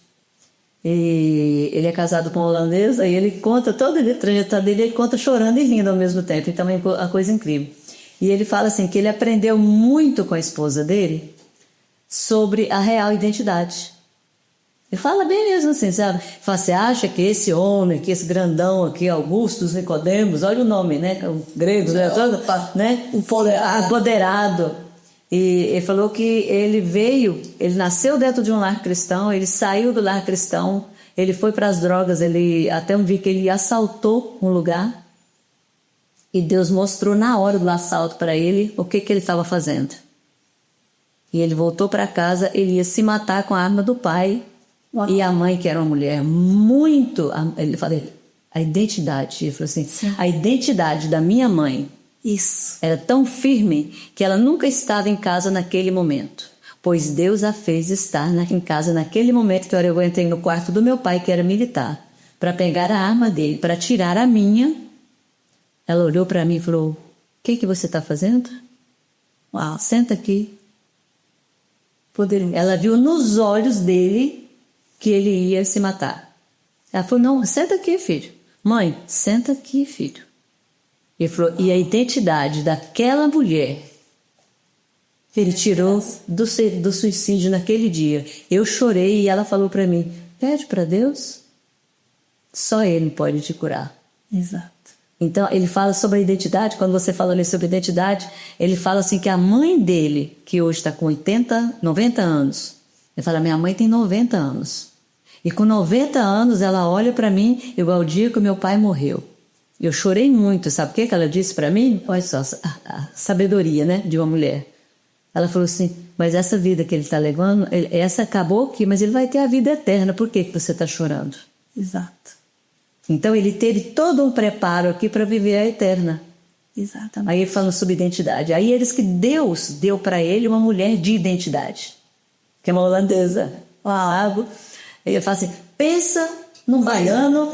E ele é casado com uma holandesa e ele conta toda a trajetória dele, ele conta chorando e rindo ao mesmo tempo. Então é uma coisa incrível. E ele fala assim que ele aprendeu muito com a esposa dele sobre a real identidade. Ele fala bem mesmo assim, sabe? Fala, você acha que esse homem, que esse grandão aqui, Augustus Nicodemos, olha o nome, né? O grego, né? Todo, né? Apoderado. E ele falou que ele nasceu dentro de um lar cristão, ele saiu do lar cristão, ele foi para as drogas, até um dia que ele assaltou um lugar e Deus mostrou na hora do assalto para ele o que ele estava fazendo. E ele voltou para casa, ele ia se matar com a arma do pai. Uau. E a mãe, que era uma mulher muito... Ele falou, a identidade, ele falou assim, sim, a identidade da minha mãe, isso, era tão firme que ela nunca estava em casa naquele momento, pois Deus a fez estar em casa naquele momento. Que eu entrei no quarto do meu pai, que era militar, para pegar a arma dele, para tirar a minha. Ela olhou para mim e falou, o que você está fazendo? Uau, senta aqui. Ela viu nos olhos dele que ele ia se matar. Ela falou, não, senta aqui, filho. Mãe, senta aqui, filho. Ele falou, e a identidade daquela mulher, ele tirou do suicídio naquele dia. Eu chorei e ela falou para mim, pede para Deus, só Ele pode te curar.
Exato.
Então, ele fala sobre a identidade. Quando você fala ali sobre identidade, ele fala assim que a mãe dele, que hoje está com 90 anos, ele fala, minha mãe tem 90 anos. E com 90 anos, ela olha para mim igual o dia que o meu pai morreu. Eu chorei muito. Sabe o que ela disse para mim? Olha só, a sabedoria, né, de uma mulher. Ela falou assim, mas essa vida que ele está levando, essa acabou aqui, mas ele vai ter a vida eterna. Por que você está chorando?
Exato.
Então ele teve todo um preparo aqui para viver a eterna.
Exatamente.
Aí ele fala sobre identidade. Aí eles que Deus deu para ele uma mulher de identidade, que é uma holandesa. Sabe? Ele fala assim, pensa num baiano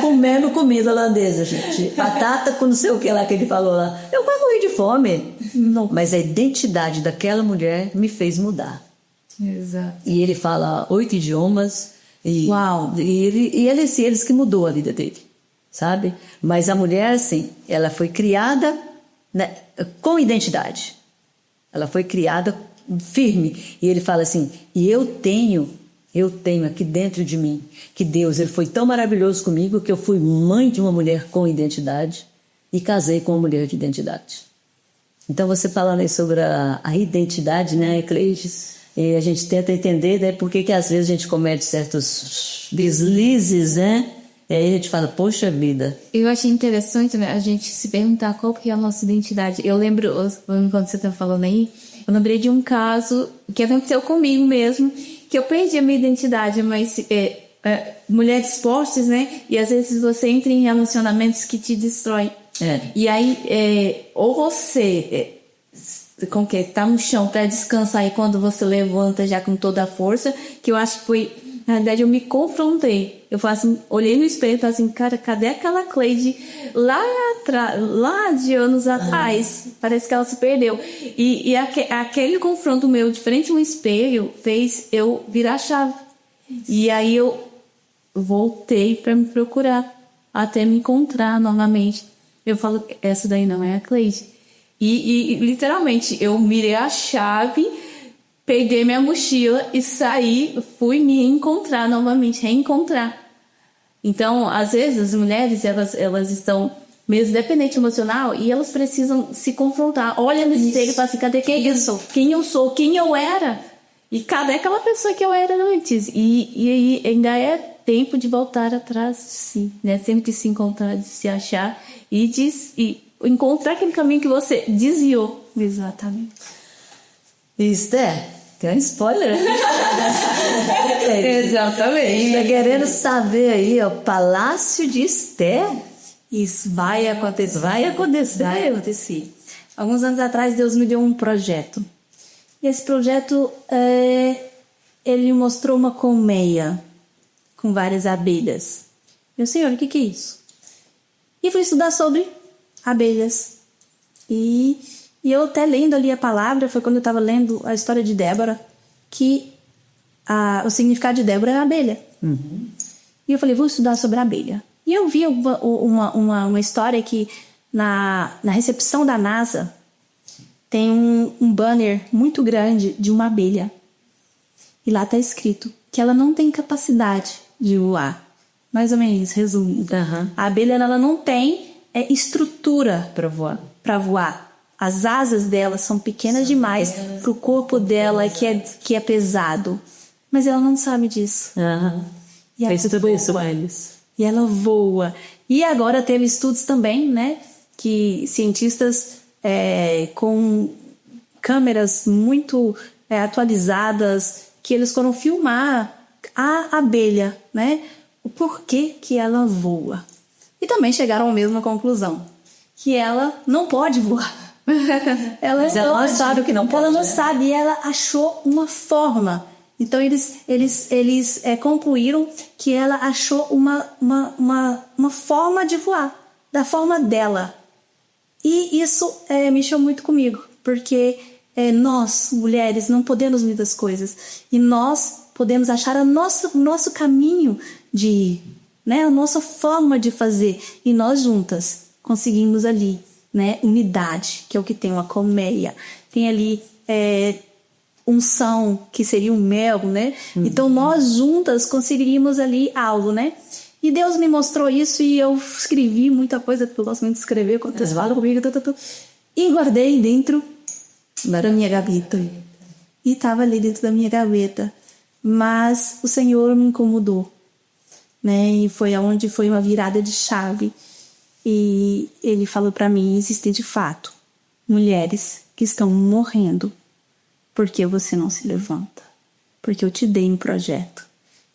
comendo comida holandesa, gente. Batata com não sei o que lá que ele falou lá. Eu quase morri de fome. Não, mas a identidade daquela mulher me fez mudar.
Exato.
E ele fala 8 idiomas.
Uau!
Eles que mudou a vida dele, sabe? Mas a mulher, assim, ela foi criada, né, com identidade. Ela foi criada firme. E ele fala assim, e eu tenho aqui dentro de mim, que Deus ele foi tão maravilhoso comigo que eu fui mãe de uma mulher com identidade e casei com uma mulher de identidade. Então, você falando aí sobre a identidade, né, Cleides? E a gente tenta entender, né, por que às vezes a gente comete certos deslizes, né? E aí a gente fala, poxa vida.
Eu achei interessante, né, a gente se perguntar qual que é a nossa identidade. Eu lembro, quando você está falando aí, eu lembrei de um caso que aconteceu comigo mesmo, que eu perdi a minha identidade, mas mulheres fortes, né? E às vezes você entra em relacionamentos que te destroem. E aí, ou você com que tá no chão para descansar e quando você levanta já com toda a força, que eu acho que foi, na realidade, eu me confrontei. Eu faço assim, olhei no espelho e falei assim, cara, cadê aquela Cleide lá atrás, lá de anos atrás? Parece que ela se perdeu. E aquele confronto meu de frente ao espelho fez eu virar a chave. E aí eu voltei para me procurar, até me encontrar novamente. Eu falo, essa daí não é a Cleide. E literalmente, eu mirei a chave, peguei minha mochila e saí, fui me encontrar novamente, reencontrar. Então, às vezes, as mulheres, elas estão mesmo dependente emocional e elas precisam se confrontar. Olha no espelho e fala assim, cadê quem eu sou? Quem eu sou? Quem eu era? E cadê aquela pessoa que eu era antes? E ainda é tempo de voltar atrás de si, né? Sempre de se encontrar, de se achar e encontrar aquele caminho que você desviou.
Exatamente.
Esther, tem um spoiler.
Exatamente.
Está querendo saber aí, o Palácio de Esther?
Isso vai acontecer.
Vai acontecer.
Vai acontecer. Alguns anos atrás, Deus me deu um projeto. E esse projeto, ele mostrou uma colmeia com várias abelhas. Eu, Senhor, o que é isso? E fui estudar sobre abelhas. E eu até lendo ali a palavra, foi quando eu estava lendo a história de Débora, que o significado de Débora é abelha.
Uhum.
E eu falei, vou estudar sobre a abelha. E eu vi uma história que na recepção da NASA tem um banner muito grande de uma abelha. E lá está escrito que ela não tem capacidade de voar. Mais ou menos, resumo.
Uhum.
A abelha ela não tem estrutura para voar. As asas dela são pequenas demais para o corpo dela que é pesado. Mas ela não sabe disso.
Uhum.
E ela E ela voa. E agora teve estudos também, né? Que cientistas com câmeras muito atualizadas, que eles foram filmar a abelha, né? O porquê que ela voa. E também chegaram à mesma conclusão, que ela não pode voar. ela
não sabe o que não pode.
Ela não sabe, e ela achou uma forma. Então eles concluíram que ela achou uma forma de voar, da forma dela. E isso mexeu muito comigo, porque nós, mulheres, não podemos muitas coisas. E nós podemos achar o nosso caminho de ir, né? A nossa forma de fazer. E nós juntas conseguimos ali, né? Unidade, que é o que tem uma colmeia. Tem ali unção, que seria um mel, né? Então nós juntas conseguiríamos ali algo, né? E Deus me mostrou isso e eu escrevi muita coisa, porque eu gosto muito de escrever, quando vocês falam comigo, e guardei dentro da minha gaveta. E estava ali dentro da minha gaveta. Mas o Senhor me incomodou, né? E foi aonde foi uma virada de chave. E Ele falou para mim, existem de fato mulheres que estão morrendo porque você não se levanta. Porque eu te dei um projeto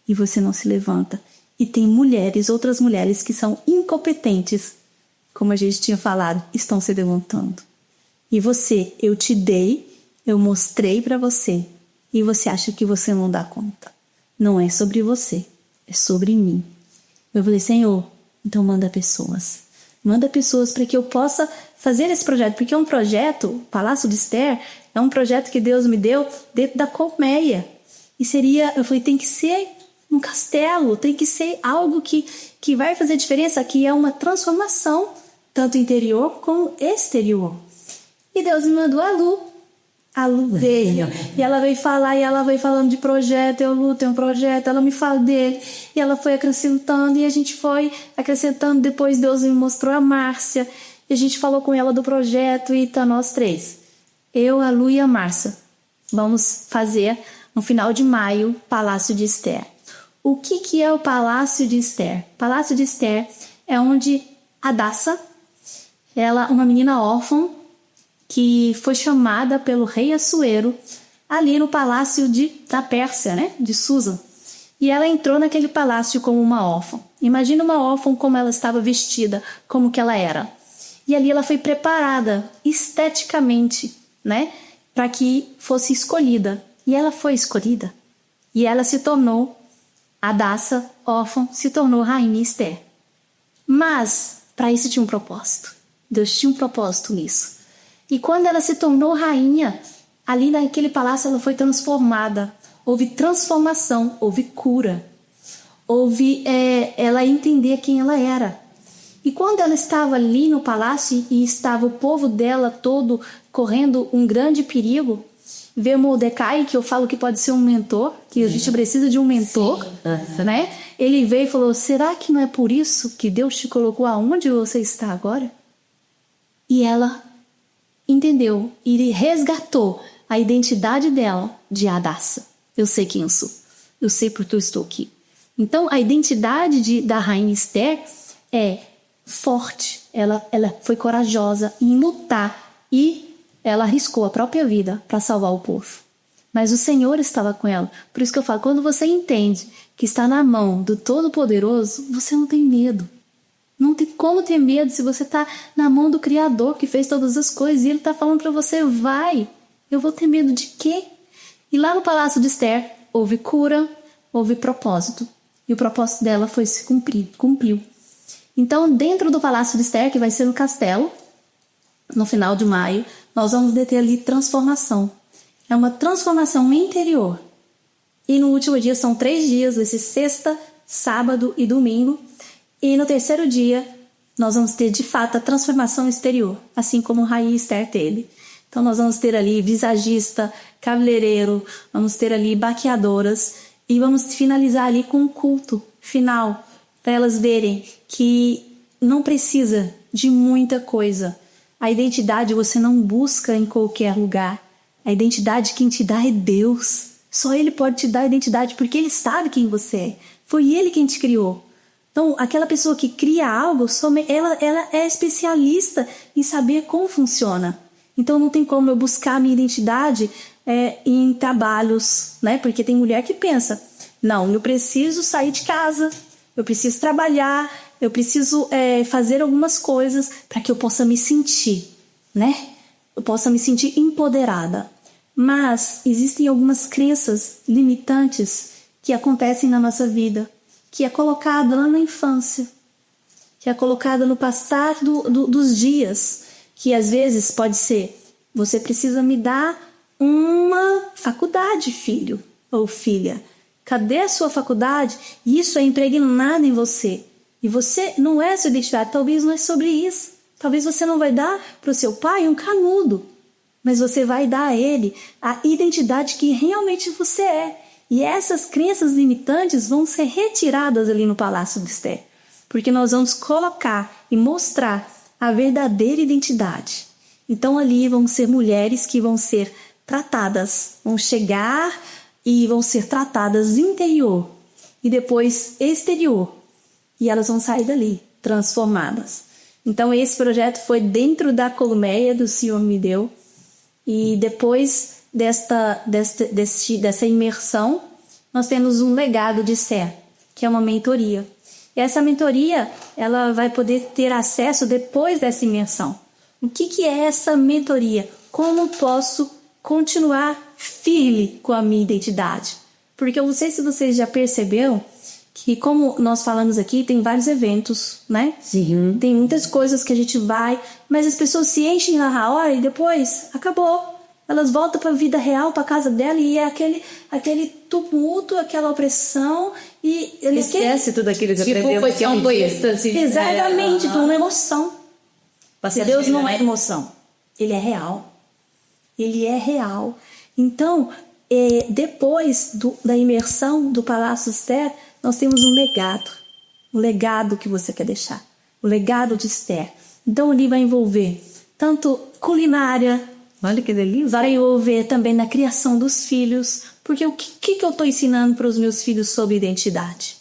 e você não se levanta. E tem mulheres, outras mulheres que são incompetentes como a gente tinha falado, estão se levantando. E você, eu te dei, eu mostrei para você, e você acha que você não dá conta. Não é sobre você, é sobre mim. Eu falei, Senhor, então manda pessoas. Manda pessoas para que eu possa fazer esse projeto, porque é um projeto, Palácio de Esther, é um projeto que Deus me deu dentro da colmeia. E seria, eu falei, tem que ser um castelo, tem que ser algo que vai fazer diferença, que é uma transformação, tanto interior como exterior. E Deus me mandou a Lu. A Lu veio, e ela veio falar, e ela veio falando de projeto, eu, Lu, tem um projeto, ela me fala dele, e ela foi acrescentando, e a gente foi acrescentando, depois Deus me mostrou a Márcia, e a gente falou com ela do projeto, e tá nós três. Eu, a Lu e a Márcia. Vamos fazer, no final de maio, Palácio de Esther. O que é o Palácio de Esther? Palácio de Esther é onde Hadassa, ela, uma menina órfã, que foi chamada pelo rei Assuero ali no palácio da Pérsia, né, de Susa. E ela entrou naquele palácio como uma órfã. Imagina uma órfã como ela estava vestida, como que ela era. E ali ela foi preparada esteticamente, né, para que fosse escolhida. E ela foi escolhida. E ela se tornou, Hadassa, órfã, se tornou rainha Esther. Mas para isso tinha um propósito. Deus tinha um propósito nisso. E quando ela se tornou rainha, ali naquele palácio ela foi transformada. Houve transformação, houve cura. Houve ela entender quem ela era. E quando ela estava ali no palácio e estava o povo dela todo correndo um grande perigo, veio Mordecai, que eu falo que pode ser um mentor, que a gente precisa de um mentor, né? Ele veio e falou, será que não é por isso que Deus te colocou aonde você está agora? E ela entendeu e resgatou a identidade dela de Hadassa. Eu sei quem eu sou. Eu sei porque eu estou aqui. Então, a identidade da rainha Esther é forte. Ela foi corajosa em lutar e ela arriscou a própria vida para salvar o povo. Mas o Senhor estava com ela. Por isso que eu falo, quando você entende que está na mão do Todo-Poderoso, você não tem medo. Não tem como ter medo se você está na mão do Criador que fez todas as coisas e Ele está falando para você, vai, eu vou ter medo de quê? E lá no Palácio de Esther houve cura, houve propósito. E o propósito dela foi se cumpriu. Então, dentro do Palácio de Esther, que vai ser no castelo, no final de maio, nós vamos ter ali transformação. É uma transformação interior. E no último dia, são 3 dias, vai ser sexta, sábado e domingo. E no terceiro dia, nós vamos ter de fato a transformação exterior, assim como o Rainha Esther teve. Então nós vamos ter ali visagista, cabeleireiro, vamos ter ali baqueadoras e vamos finalizar ali com um culto final, para elas verem que não precisa de muita coisa. A identidade você não busca em qualquer lugar. A identidade quem te dá é Deus. Só Ele pode te dar a identidade, porque Ele sabe quem você é. Foi Ele quem te criou. Então, aquela pessoa que cria algo, ela é especialista em saber como funciona. Então, não tem como eu buscar a minha identidade em trabalhos, né? Porque tem mulher que pensa, não, eu preciso sair de casa, eu preciso trabalhar, eu preciso fazer algumas coisas para que eu possa me sentir, né? Eu possa me sentir empoderada. Mas existem algumas crenças limitantes que acontecem na nossa vida, que é colocada lá na infância, que é colocada no passar dos dias, que às vezes pode ser, você precisa me dar uma faculdade, filho ou filha. Cadê a sua faculdade? Isso é impregnado em você. E você não é sua identidade, talvez não é sobre isso. Talvez você não vai dar para o seu pai um canudo, mas você vai dar a ele a identidade que realmente você é. E essas crenças limitantes vão ser retiradas ali no Palácio de Esther, porque nós vamos colocar e mostrar a verdadeira identidade. Então ali vão ser mulheres que vão ser tratadas, vão chegar e vão ser tratadas interior e depois exterior. E elas vão sair dali transformadas. Então esse projeto foi dentro da colmeia do Senhor me deu. E depois dessa imersão, nós temos um legado de Esther, que é uma mentoria. E essa mentoria, ela vai poder ter acesso depois dessa imersão. O que é essa mentoria? Como posso continuar firme com a minha identidade? Porque eu não sei se vocês já perceberam que, como nós falamos aqui, tem vários eventos, né?
Sim.
Tem muitas coisas que a gente vai, mas as pessoas se enchem na hora e depois acabou. Elas voltam para a vida real, para a casa dela, e é aquele tumulto, aquela opressão, e eles
esquece tudo aquilo que aprendeu.
Foi só um êxtase.
Exatamente, foi uma emoção. Deus não é
né?
emoção, Ele é real. Ele é real. Então, depois da imersão do Palácio Esther, nós temos um legado. O legado que você quer deixar. O legado de Esther. Então, ele vai envolver tanto culinária.
Olha que delícia.
Vai envolver também na criação dos filhos. Porque o que eu estou ensinando para os meus filhos sobre identidade?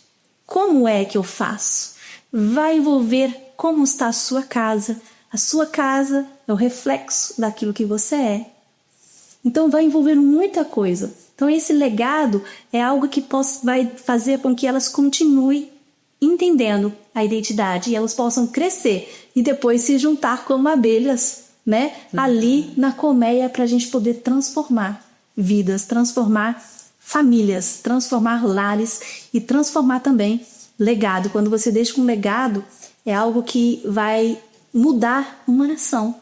Como é que eu faço? Vai envolver como está a sua casa. A sua casa é o reflexo daquilo que você é. Então vai envolver muita coisa. Então esse legado é algo que vai fazer com que elas continuem entendendo a identidade e elas possam crescer e depois se juntar como abelhas, né? Ali na colmeia, para a gente poder transformar vidas, transformar famílias, transformar lares e transformar também legado. Quando você deixa um legado, é algo que vai mudar uma nação.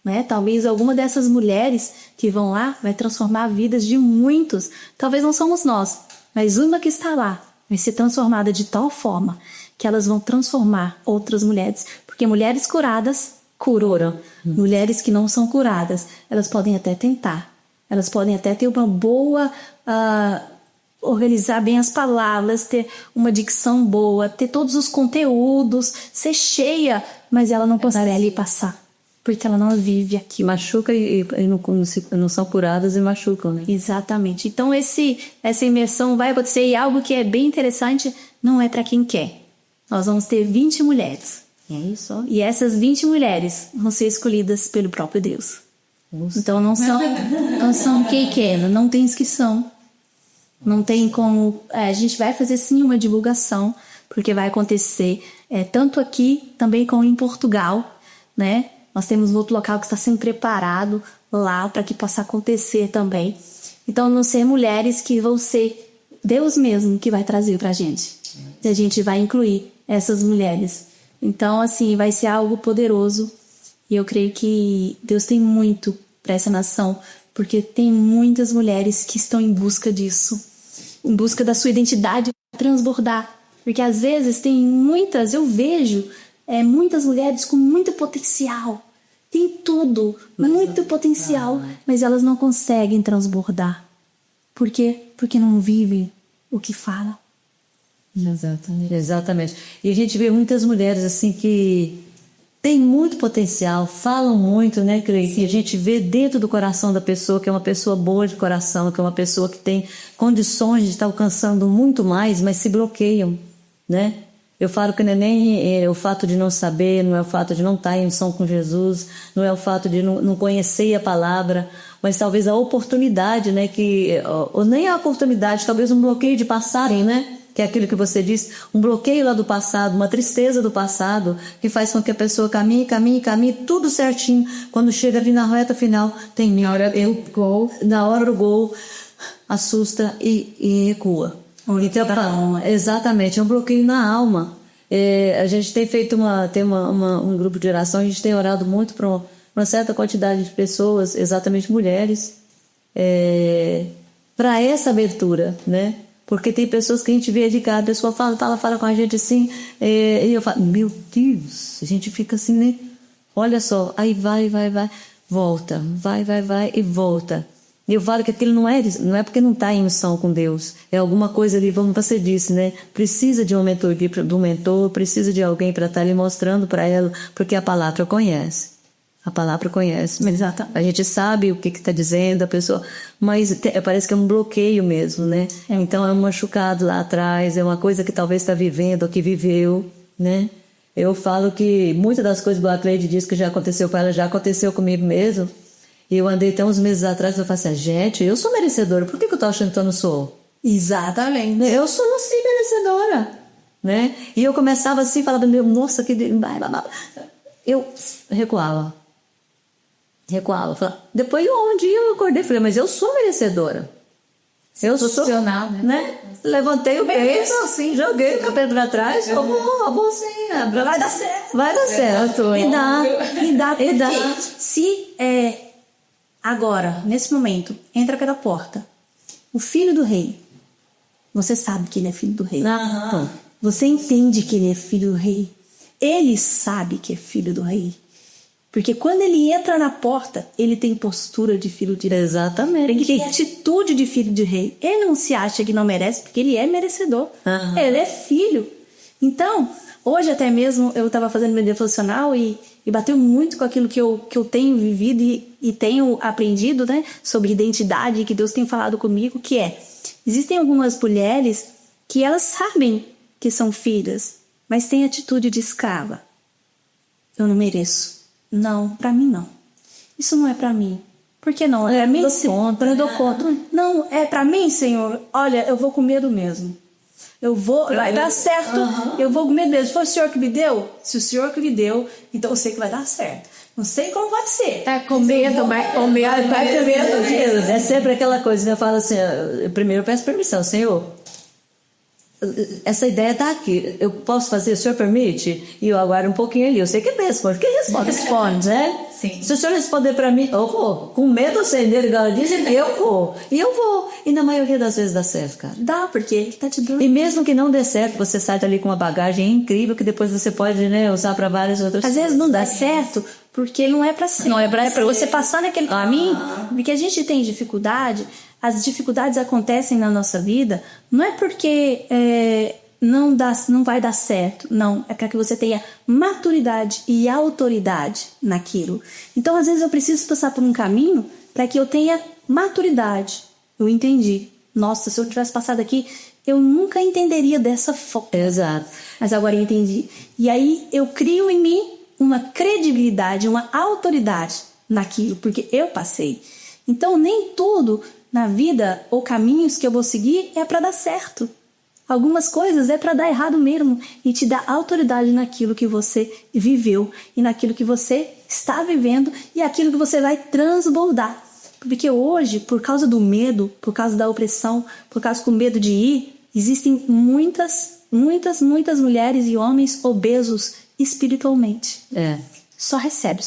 Né? Talvez alguma dessas mulheres que vão lá vai transformar vidas de muitos. Talvez não somos nós, mas uma que está lá vai ser transformada de tal forma que elas vão transformar outras mulheres. Porque mulheres curadas curam. Mulheres que não são curadas, elas podem até tentar. Elas podem até ter uma boa... organizar bem as palavras, ter uma dicção boa, ter todos os conteúdos, ser cheia, mas ela não consegue ali passar. Porque ela não vive aqui.
Machuca e não são curadas e machucam, né?
Exatamente. Então essa imersão vai acontecer e algo que é bem interessante, não é para quem quer. Nós vamos ter 20 mulheres.
É isso.
E essas 20 mulheres vão ser escolhidas pelo próprio Deus. Nossa. Então não são quem quer, não tem inscrição. Não tem como... a gente vai fazer sim uma divulgação, porque vai acontecer tanto aqui, também como em Portugal, né? Nós temos outro local que está sendo preparado lá para que possa acontecer também. Então, vão ser mulheres que vão ser Deus mesmo que vai trazer para a gente. E a gente vai incluir essas mulheres. Então, assim, vai ser algo poderoso. E eu creio que Deus tem muito para essa nação, porque tem muitas mulheres que estão em busca disso. Em busca da sua identidade transbordar. Porque às vezes tem muitas, eu vejo muitas mulheres com muito potencial. Tem tudo, muito potencial, mas elas não conseguem transbordar. Por quê? Porque não vivem o que falam.
Exatamente. E a gente vê muitas mulheres assim que têm muito potencial, falam muito, né, Cleide? E a gente vê dentro do coração da pessoa que é uma pessoa boa de coração, que é uma pessoa que tem condições de estar alcançando muito mais, mas se bloqueiam, né? Eu falo que não é nem o fato de não saber, não é o fato de não estar em missão com Jesus, não é o fato de não conhecer a palavra, mas talvez a oportunidade, né, ou nem a oportunidade, talvez um bloqueio de passarem, né, que é aquilo que você disse, um bloqueio lá do passado, uma tristeza do passado, que faz com que a pessoa caminhe, tudo certinho, quando chega ali na reta final, tem medo, na hora do gol, assusta e recua. Então, exatamente, é um bloqueio na alma. A gente tem feito um grupo de oração, a gente tem orado muito para uma certa quantidade de pessoas, exatamente mulheres, para essa abertura, né? Porque tem pessoas que a gente vê de cá, a pessoa fala com a gente assim, e eu falo, meu Deus, a gente fica assim, né? Olha só, aí vai, volta, vai e volta. E eu falo que aquilo não é porque não está em missão com Deus. É alguma coisa ali, como você disse, né? Precisa de uma mentoria, do mentor, precisa de alguém para estar ali mostrando para ela, porque a palavra conhece. A palavra conhece. A gente sabe o que está dizendo, a pessoa... Mas parece que é um bloqueio mesmo, né? Então é um machucado lá atrás, é uma coisa que talvez está vivendo ou que viveu, né? Eu falo que muitas das coisas que a Cleide disse que já aconteceu para ela, já aconteceu comigo mesmo. E eu andei até uns meses atrás e eu falei assim, gente, eu sou merecedora, por que eu tô achando que eu não sou?
Exatamente.
Eu não sou merecedora, né? E eu começava assim, falava, meu, nossa, que... Eu recuava. Depois, um dia eu acordei e falei, mas eu sou merecedora. Eu sou,
profissional,
né? Levantei o peito, assim, joguei o cabelo pra trás, a bolsinha, vai dar certo. Vai dar certo. E dá.
Se agora, nesse momento, entra pela porta o filho do rei, você sabe que ele é filho do rei.
Aham.
Você entende que ele é filho do rei. Ele sabe que é filho do rei. Porque quando ele entra na porta, ele tem postura de filho de rei.
Exatamente.
Ele tem atitude de filho de rei. Ele não se acha que não merece, porque ele é merecedor.
Aham.
Ele é filho. Então, hoje até mesmo, eu estava fazendo meu devocional e bateu muito com aquilo que eu tenho vivido e tenho aprendido, né? Sobre identidade, que Deus tem falado comigo, que existem algumas mulheres que elas sabem que são filhas, mas têm atitude de escrava. Eu não mereço. Não, pra mim não. Isso não é pra mim. Por que não?
Eu dou conta.
Não, é pra mim, Senhor. Olha, eu vou com medo mesmo. Vai dar certo. Eu vou com medo mesmo. Se foi o Senhor que me deu, se o Senhor que me deu, então eu sei que vai dar certo. Não sei como vai ser.
Tá com medo, vai com medo.
Vai ter medo, Jesus. É sempre aquela coisa, né? Eu falo assim, primeiro eu peço permissão, Senhor, essa ideia tá aqui, eu posso fazer, o senhor permite? E eu aguardo um pouquinho ali, eu sei que ele responde, quem responde? Responde, né?
Sim.
Se o senhor responder pra mim, eu vou, com medo ou sem medo, igual ela disse, eu vou, e na maioria das vezes dá certo, cara.
Dá, porque ele tá te dando.
E mesmo que não dê certo, você sai dali com uma bagagem incrível, que depois você pode, né, usar pra várias outras
Às vezes não dá certo, porque não é pra ser.
Não é pra ser.
você passar naquele caminho, porque a gente tem dificuldade. As dificuldades acontecem na nossa vida, não é porque não vai dar certo, não, é para que você tenha maturidade e autoridade naquilo. Então, às vezes eu preciso passar por um caminho para que eu tenha maturidade. Eu entendi. Nossa, se eu tivesse passado aqui, eu nunca entenderia dessa forma.
Exato.
Mas agora eu entendi. E aí eu crio em mim uma credibilidade, uma autoridade naquilo, porque eu passei. Então, nem tudo na vida ou caminhos que eu vou seguir é para dar certo. Algumas coisas é para dar errado mesmo e te dar autoridade naquilo que você viveu e naquilo que você está vivendo e aquilo que você vai transbordar. Porque hoje, por causa do medo, por causa da opressão, por causa do medo de ir, existem muitas mulheres e homens obesos espiritualmente. Só recebe.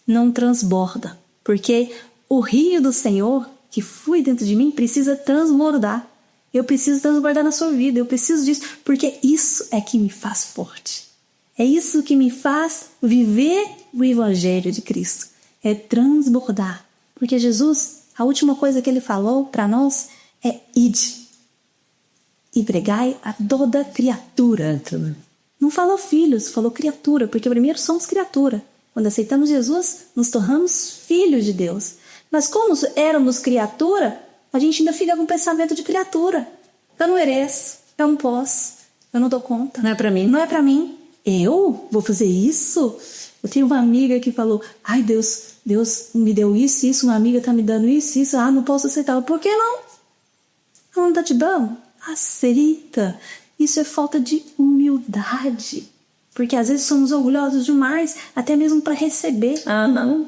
Não transborda. Porque o rio do Senhor que flui dentro de mim precisa transbordar. Eu preciso transbordar na sua vida. Eu preciso disso. Porque isso é que me faz forte. É isso que me faz viver o Evangelho de Cristo. É transbordar. Porque Jesus, a última coisa que ele falou para nós é ide e pregai a toda criatura. Não falou filhos, falou criatura. Porque primeiro somos criatura. Quando aceitamos Jesus, nos tornamos filhos de Deus. Mas como éramos criatura, a gente ainda fica com pensamento de criatura. Eu não mereço, eu não posso, eu não dou conta.
Não é pra mim.
Não é pra mim. Eu vou fazer isso? Eu tenho uma amiga que falou, ai Deus me deu isso, uma amiga tá me dando isso, não posso aceitar. Por que não? Ela não tá te dando? Aceita. Isso é falta de humildade. Porque às vezes somos orgulhosos demais, até mesmo para receber.
Não.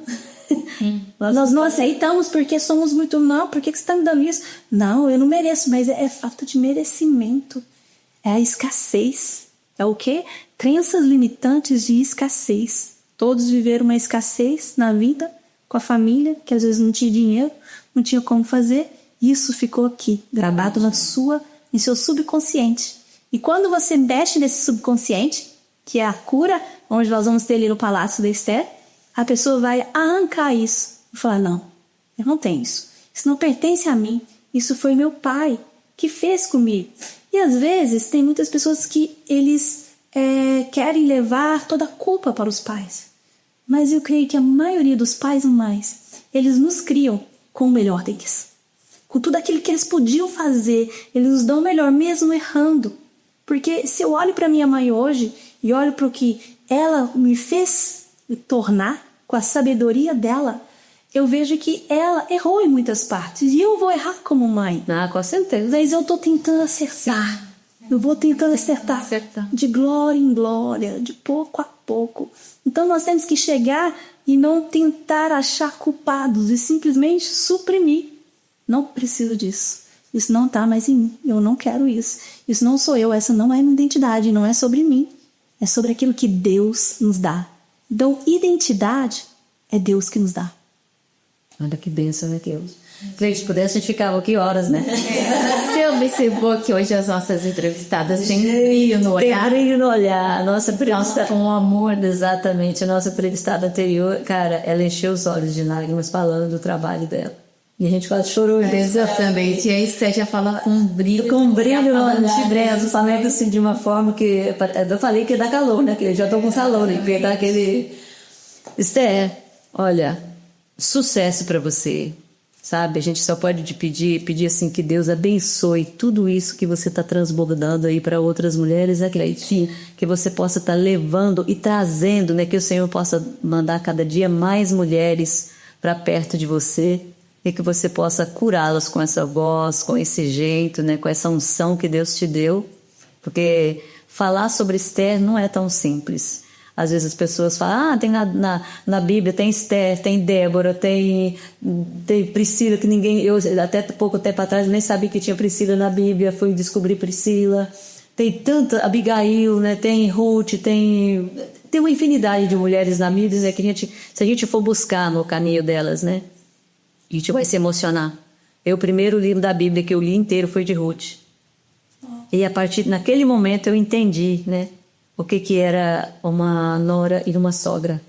Nós não aceitamos porque somos muito... Não, por que você está me dando isso? Não, eu não mereço, mas é falta de merecimento. É a escassez. É o quê? Crenças limitantes de escassez. Todos viveram uma escassez na vida, com a família, que às vezes não tinha dinheiro, não tinha como fazer. Isso ficou aqui, gravado em seu subconsciente. E quando você mexe nesse subconsciente, que é a cura, onde nós vamos ter ali no Palácio da Esther, a pessoa vai arrancar isso e falar, não, eu não tenho isso. Isso não pertence a mim. Isso foi meu pai que fez comigo. E às vezes tem muitas pessoas que eles querem levar toda a culpa para os pais. Mas eu creio que a maioria dos pais e mães, eles nos criam com o melhor deles. Com tudo aquilo que eles podiam fazer, eles nos dão o melhor, mesmo errando. Porque se eu olho para minha mãe hoje e olho para o que ela me fez tornar, com a sabedoria dela, eu vejo que ela errou em muitas partes. E eu vou errar como mãe.
Com certeza.
Mas eu estou tentando acertar. Eu vou tentando acertar de glória em glória, de pouco a pouco. Então nós temos que chegar e não tentar achar culpados e simplesmente suprimir. Não preciso disso. Isso não está mais em mim. Eu não quero isso. Isso não sou eu. Essa não é minha identidade. Não é sobre mim. É sobre aquilo que Deus nos dá. Então, identidade é Deus que nos dá.
Olha que bênção, né, Deus? Se pudesse, a gente ficava aqui horas, né?
Você observou que hoje as nossas entrevistadas têm brilho no olhar?
Tem brilho no olhar. Nossa entrevistada,
com amor.
Exatamente. A nossa entrevistada anterior, cara, ela encheu os olhos de lágrimas falando do trabalho dela. E a gente quase chorou.
Exatamente. E aí você já fala com brilho.
Com brilho no olhar. Eu falei assim de uma forma que... Eu falei que dá calor, né? Que eu já tô com calor, né? Porque dá aquele... Esther, olha, sucesso pra você. Sabe, a gente só pode te pedir assim que Deus abençoe tudo isso que você está transbordando aí para outras mulheres, né, Cleide? Que você possa estar levando e trazendo, né, que o Senhor possa mandar cada dia mais mulheres para perto de você e que você possa curá-las com essa voz, com esse jeito, né, com essa unção que Deus te deu, porque falar sobre Esther não é tão simples. Às vezes as pessoas falam, tem na Bíblia, tem Esther, tem Débora, tem Priscila, que ninguém... Eu até pouco tempo atrás nem sabia que tinha Priscila na Bíblia, fui descobrir Priscila. Tem tanta... Abigail, né? Tem Ruth, tem uma infinidade de mulheres na Bíblia, né? Que se a gente for buscar no caminho delas, né? A gente vai se emocionar. O primeiro livro da Bíblia que eu li inteiro foi de Ruth. E a partir naquele momento eu entendi, né? O que era uma nora e uma sogra,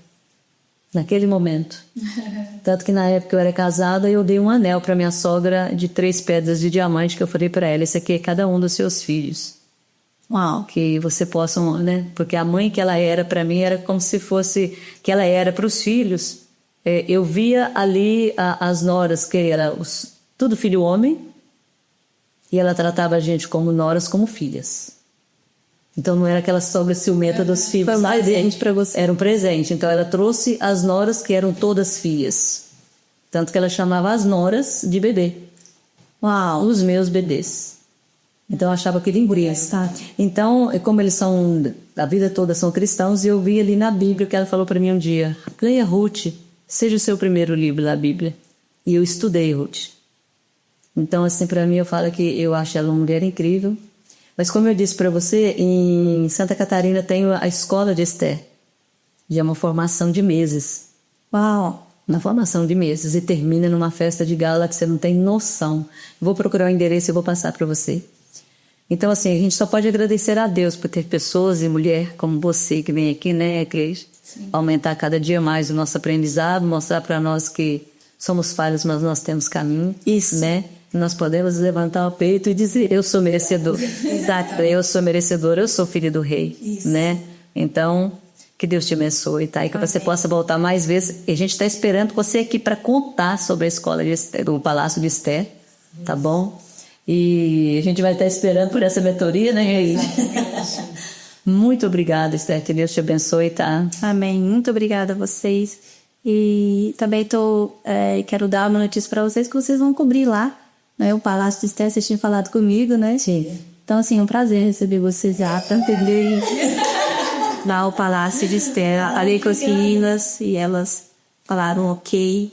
naquele momento. Tanto que na época eu era casada, eu dei um anel para minha sogra de 3 pedras de diamante, que eu falei para ela, esse aqui é cada um dos seus filhos. Uau, que você possa, né? Porque a mãe que ela era para mim era como se fosse que ela era para os filhos. Eu via ali as noras, que era tudo filho homem, e ela tratava a gente como noras, como filhas. Então não era aquela sogra ciumenta dos filhos.
Foi um presente para você.
Era um presente. Então ela trouxe as noras que eram todas filhas. Tanto que ela chamava as noras de bebê. Uau, os meus bebês. Então eu achava que linguria. Então, como eles são, a vida toda são cristãos, eu vi ali na Bíblia que ela falou para mim um dia: leia Ruth, seja o seu primeiro livro da Bíblia. E eu estudei Ruth. Então, assim, para mim eu falo que eu acho ela uma mulher incrível. Mas como eu disse para você, em Santa Catarina tem a escola de Esther. E é uma formação de meses. Uau! Na formação de meses. E termina numa festa de gala que você não tem noção. Vou procurar o endereço e vou passar para você. Então, assim, a gente só pode agradecer a Deus por ter pessoas e mulher como você que vem aqui, né, Cris? Aumentar cada dia mais o nosso aprendizado, mostrar para nós que somos falhos, mas nós temos caminho. Isso, né? Nós podemos levantar o peito e dizer: eu sou merecedor. Exato, eu sou merecedor, eu sou filho do rei. Isso. Né? Então, que Deus te abençoe, tá? E que você possa voltar mais vezes. E a gente está esperando você aqui para contar sobre a escola de Esther, do Palácio de Esther, tá bom? E a gente vai estar esperando por essa mentoria, né? Muito obrigada, Esther, que Deus te abençoe, tá?
Amém, muito obrigada a vocês. E também quero dar uma notícia para vocês que vocês vão cobrir lá, né? O Palácio de Esther, vocês tinham falado comigo, né?
Sim.
Então, assim, é um prazer receber vocês já para entender lá o Palácio de Esther. Falei com as meninas e elas falaram ok.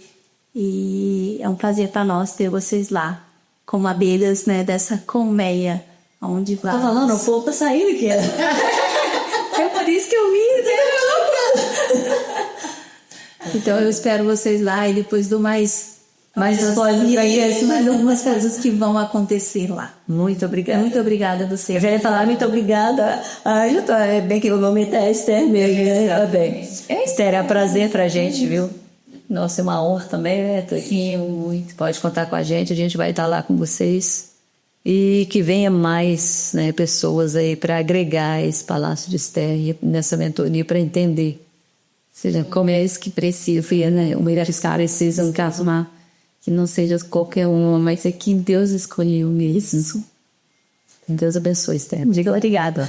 E é um prazer para nós ter vocês lá, como abelhas, né, dessa colmeia. Onde vai?
Tá falando? O fogo tá saindo aqui.
É por isso que eu vim, né? Então eu espero vocês lá e depois dou mais algumas coisas que vão acontecer lá.
Muito obrigada.
Muito obrigada a você.
Eu já ia falar muito obrigada. Ai, é bem que o nome é Esther mesmo, né? Bem. Esther, é um prazer pra gente, viu? Nossa, é uma honra também, né?
Sim, muito.
Pode contar com a gente vai estar lá com vocês. E que venha mais, né, pessoas aí para agregar esse Palácio de Esther nessa mentoria para entender. Seja como é isso que precisa, né? Uma mulher precisa um caso que não seja qualquer uma, mas é que Deus escolheu mesmo. Deus abençoe, Esther. Diga obrigada.